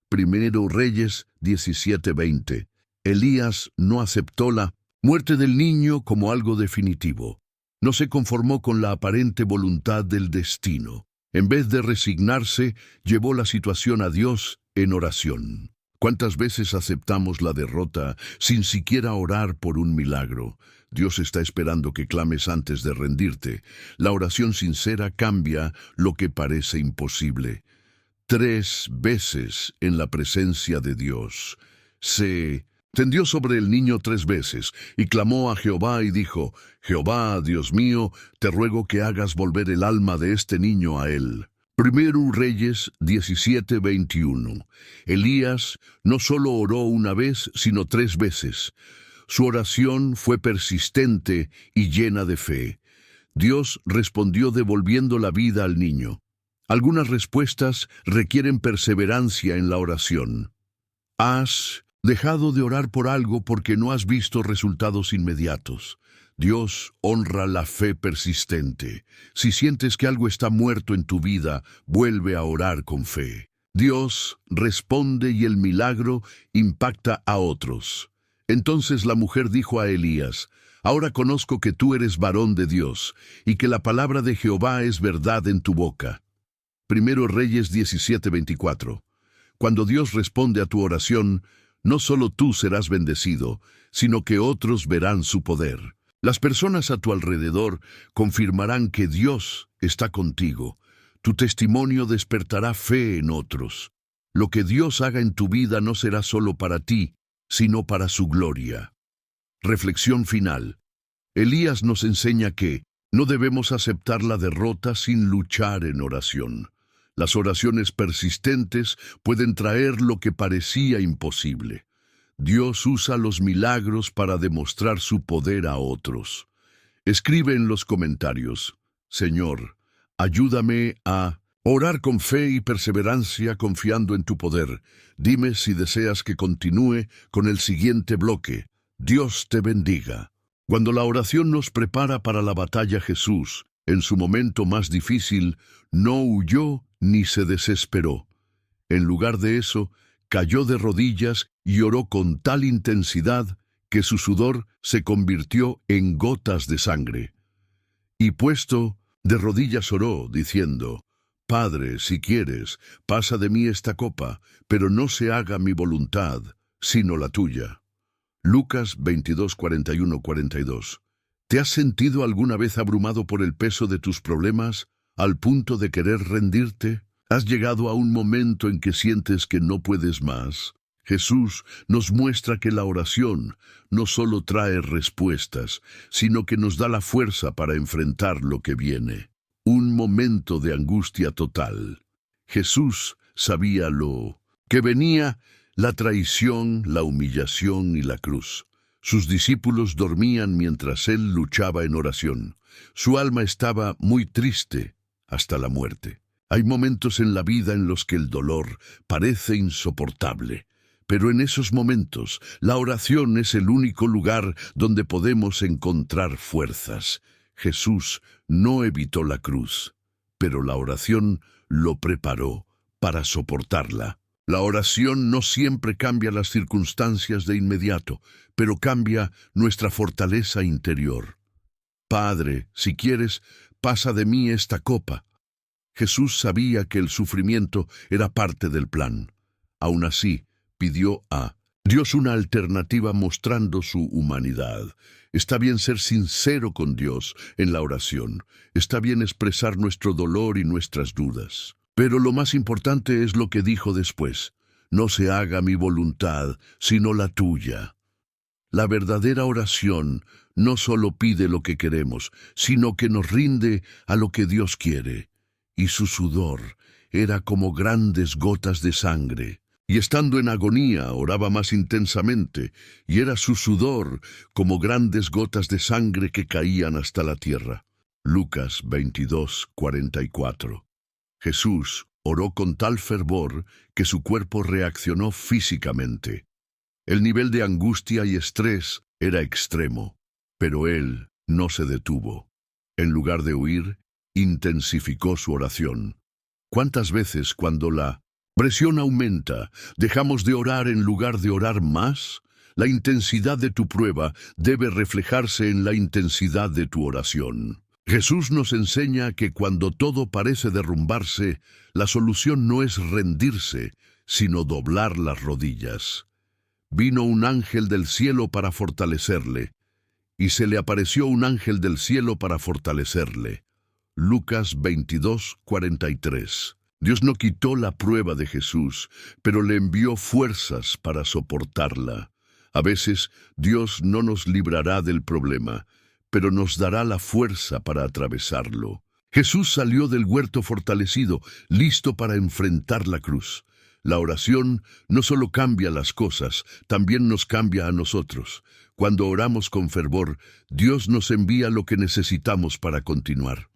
Primero Reyes 17:20. Elías no aceptó la muerte del niño como algo definitivo. No se conformó con la aparente voluntad del destino. En vez de resignarse, llevó la situación a Dios en oración. ¿Cuántas veces aceptamos la derrota sin siquiera orar por un milagro? Dios está esperando que clames antes de rendirte. La oración sincera cambia lo que parece imposible. 3 veces en la presencia de Dios. Se tendió sobre el niño 3 veces, y clamó a Jehová y dijo: Jehová, Dios mío, te ruego que hagas volver el alma de este niño a él. Primero Reyes 17:21. Elías no solo oró una vez, sino 3 veces. Su oración fue persistente y llena de fe. Dios respondió devolviendo la vida al niño. Algunas respuestas requieren perseverancia en la oración. ¿Has dejado de orar por algo porque no has visto resultados inmediatos? Dios honra la fe persistente. Si sientes que algo está muerto en tu vida, vuelve a orar con fe. Dios responde y el milagro impacta a otros. Entonces la mujer dijo a Elías: Ahora conozco que tú eres varón de Dios, y que la palabra de Jehová es verdad en tu boca. Primero Reyes 17:24. Cuando Dios responde a tu oración, no solo tú serás bendecido, sino que otros verán su poder. Las personas a tu alrededor confirmarán que Dios está contigo. Tu testimonio despertará fe en otros. Lo que Dios haga en tu vida no será solo para ti, sino para su gloria. Reflexión final. Elías nos enseña que no debemos aceptar la derrota sin luchar en oración. Las oraciones persistentes pueden traer lo que parecía imposible. Dios usa los milagros para demostrar su poder a otros. Escribe en los comentarios: Señor, ayúdame a orar con fe y perseverancia confiando en tu poder. Dime si deseas que continúe con el siguiente bloque. Dios te bendiga. Cuando la oración nos prepara para la batalla, Jesús, en su momento más difícil, no huyó ni se desesperó. En lugar de eso, cayó de rodillas y oró con tal intensidad que su sudor se convirtió en gotas de sangre. Y puesto de rodillas oró, diciendo: Padre, si quieres, pasa de mí esta copa, pero no se haga mi voluntad, sino la tuya. Lucas 22:41-42. ¿Te has sentido alguna vez abrumado por el peso de tus problemas, al punto de querer rendirte? ¿Has llegado a un momento en que sientes que no puedes más? Jesús nos muestra que la oración no solo trae respuestas, sino que nos da la fuerza para enfrentar lo que viene. Un momento de angustia total. Jesús sabía lo que venía: la traición, la humillación y la cruz. Sus discípulos dormían mientras él luchaba en oración. Su alma estaba muy triste hasta la muerte. Hay momentos en la vida en los que el dolor parece insoportable, pero en esos momentos la oración es el único lugar donde podemos encontrar fuerzas. Jesús no evitó la cruz, pero la oración lo preparó para soportarla. La oración no siempre cambia las circunstancias de inmediato, pero cambia nuestra fortaleza interior. Padre, si quieres, pasa de mí esta copa. Jesús sabía que el sufrimiento era parte del plan. Aún así, pidió a Dios una alternativa mostrando su humanidad. Está bien ser sincero con Dios en la oración. Está bien expresar nuestro dolor y nuestras dudas. Pero lo más importante es lo que dijo después: No se haga mi voluntad, sino la tuya. La verdadera oración no solo pide lo que queremos, sino que nos rinde a lo que Dios quiere. Y su sudor era como grandes gotas de sangre. Y estando en agonía, oraba más intensamente, y era su sudor como grandes gotas de sangre que caían hasta la tierra. Lucas 22:44. Jesús oró con tal fervor que su cuerpo reaccionó físicamente. El nivel de angustia y estrés era extremo, pero él no se detuvo. En lugar de huir, intensificó su oración. ¿Cuántas veces cuando la presión aumenta, dejamos de orar en lugar de orar más? La intensidad de tu prueba debe reflejarse en la intensidad de tu oración. Jesús nos enseña que cuando todo parece derrumbarse, la solución no es rendirse, sino doblar las rodillas. Vino un ángel del cielo para fortalecerle, y se le apareció un ángel del cielo para fortalecerle. Lucas 22:43. Dios no quitó la prueba de Jesús, pero le envió fuerzas para soportarla. A veces Dios no nos librará del problema, pero nos dará la fuerza para atravesarlo. Jesús salió del huerto fortalecido, listo para enfrentar la cruz. La oración no solo cambia las cosas, también nos cambia a nosotros. Cuando oramos con fervor, Dios nos envía lo que necesitamos para continuar.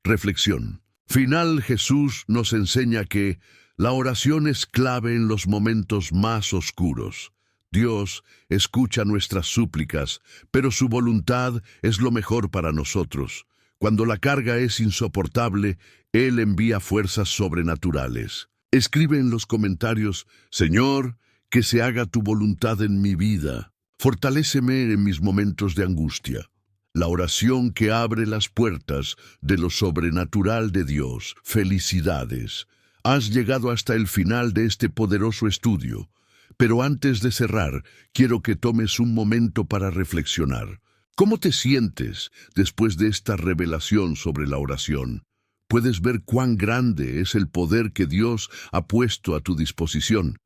Reflexión final. Jesús nos enseña que la oración es clave en los momentos más oscuros. Dios escucha nuestras súplicas, pero su voluntad es lo mejor para nosotros. Cuando la carga es insoportable, Él envía fuerzas sobrenaturales. Escribe en los comentarios: Señor, que se haga tu voluntad en mi vida. Fortaléceme en mis momentos de angustia. La oración que abre las puertas de lo sobrenatural de Dios. Felicidades. Has llegado hasta el final de este poderoso estudio. Pero antes de cerrar, quiero que tomes un momento para reflexionar. ¿Cómo te sientes después de esta revelación sobre la oración? Puedes ver cuán grande es el poder que Dios ha puesto a tu disposición.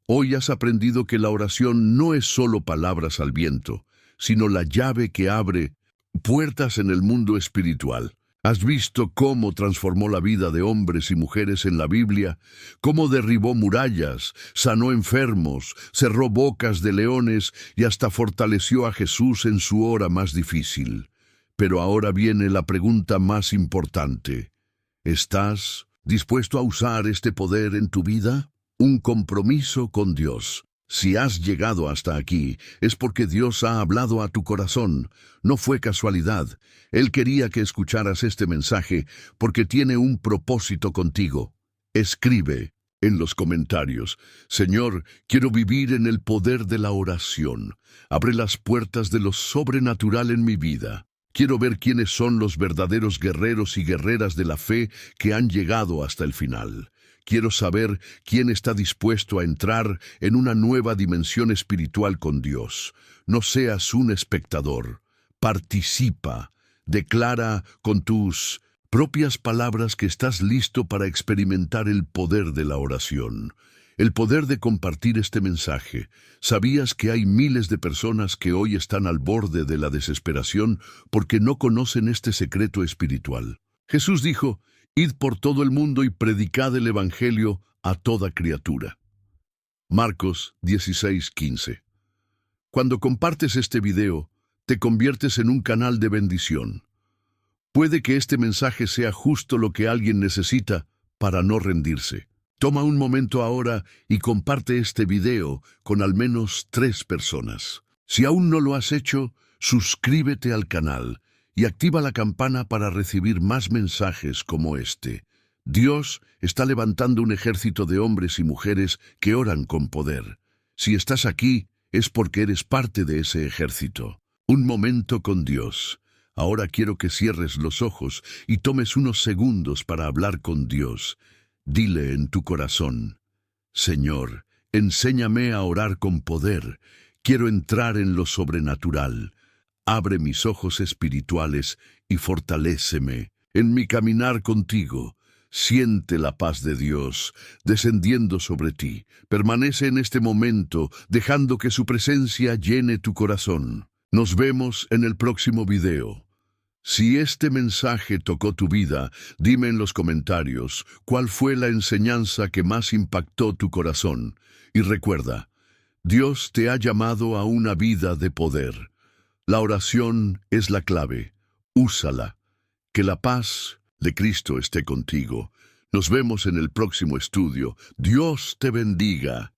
Hoy has aprendido que la oración no es solo palabras al viento, sino la llave que abre puertas en el mundo espiritual. Has visto cómo transformó la vida de hombres y mujeres en la Biblia, cómo derribó murallas, sanó enfermos, cerró bocas de leones y hasta fortaleció a Jesús en su hora más difícil. Pero ahora viene la pregunta más importante. ¿Estás dispuesto a usar este poder en tu vida? Un compromiso con Dios. Si has llegado hasta aquí, es porque Dios ha hablado a tu corazón. No fue casualidad. Él quería que escucharas este mensaje porque tiene un propósito contigo. Escribe en los comentarios: Señor, quiero vivir en el poder de la oración. Abre las puertas de lo sobrenatural en mi vida. Quiero ver quiénes son los verdaderos guerreros y guerreras de la fe que han llegado hasta el final. Quiero saber quién está dispuesto a entrar en una nueva dimensión espiritual con Dios. No seas un espectador. Participa. Declara con tus propias palabras que estás listo para experimentar el poder de la oración. El poder de compartir este mensaje. ¿Sabías que hay miles de personas que hoy están al borde de la desesperación porque no conocen este secreto espiritual? Jesús dijo: Id por todo el mundo y predicad el Evangelio a toda criatura. Marcos 16:15. Cuando compartes este video, te conviertes en un canal de bendición. Puede que este mensaje sea justo lo que alguien necesita para no rendirse. Toma un momento ahora y comparte este video con al menos 3 personas. Si aún no lo has hecho, suscríbete al canal y activa la campana para recibir más mensajes como este. Dios está levantando un ejército de hombres y mujeres que oran con poder. Si estás aquí, es porque eres parte de ese ejército. Un momento con Dios. Ahora quiero que cierres los ojos y tomes unos segundos para hablar con Dios. Dile en tu corazón: Señor, enséñame a orar con poder. Quiero entrar en lo sobrenatural. Abre mis ojos espirituales y fortaléceme en mi caminar contigo. Siente la paz de Dios descendiendo sobre ti. Permanece en este momento, dejando que su presencia llene tu corazón. Nos vemos en el próximo video. Si este mensaje tocó tu vida, dime en los comentarios cuál fue la enseñanza que más impactó tu corazón. Y recuerda, Dios te ha llamado a una vida de poder. La oración es la clave. Úsala. Que la paz de Cristo esté contigo. Nos vemos en el próximo estudio. Dios te bendiga.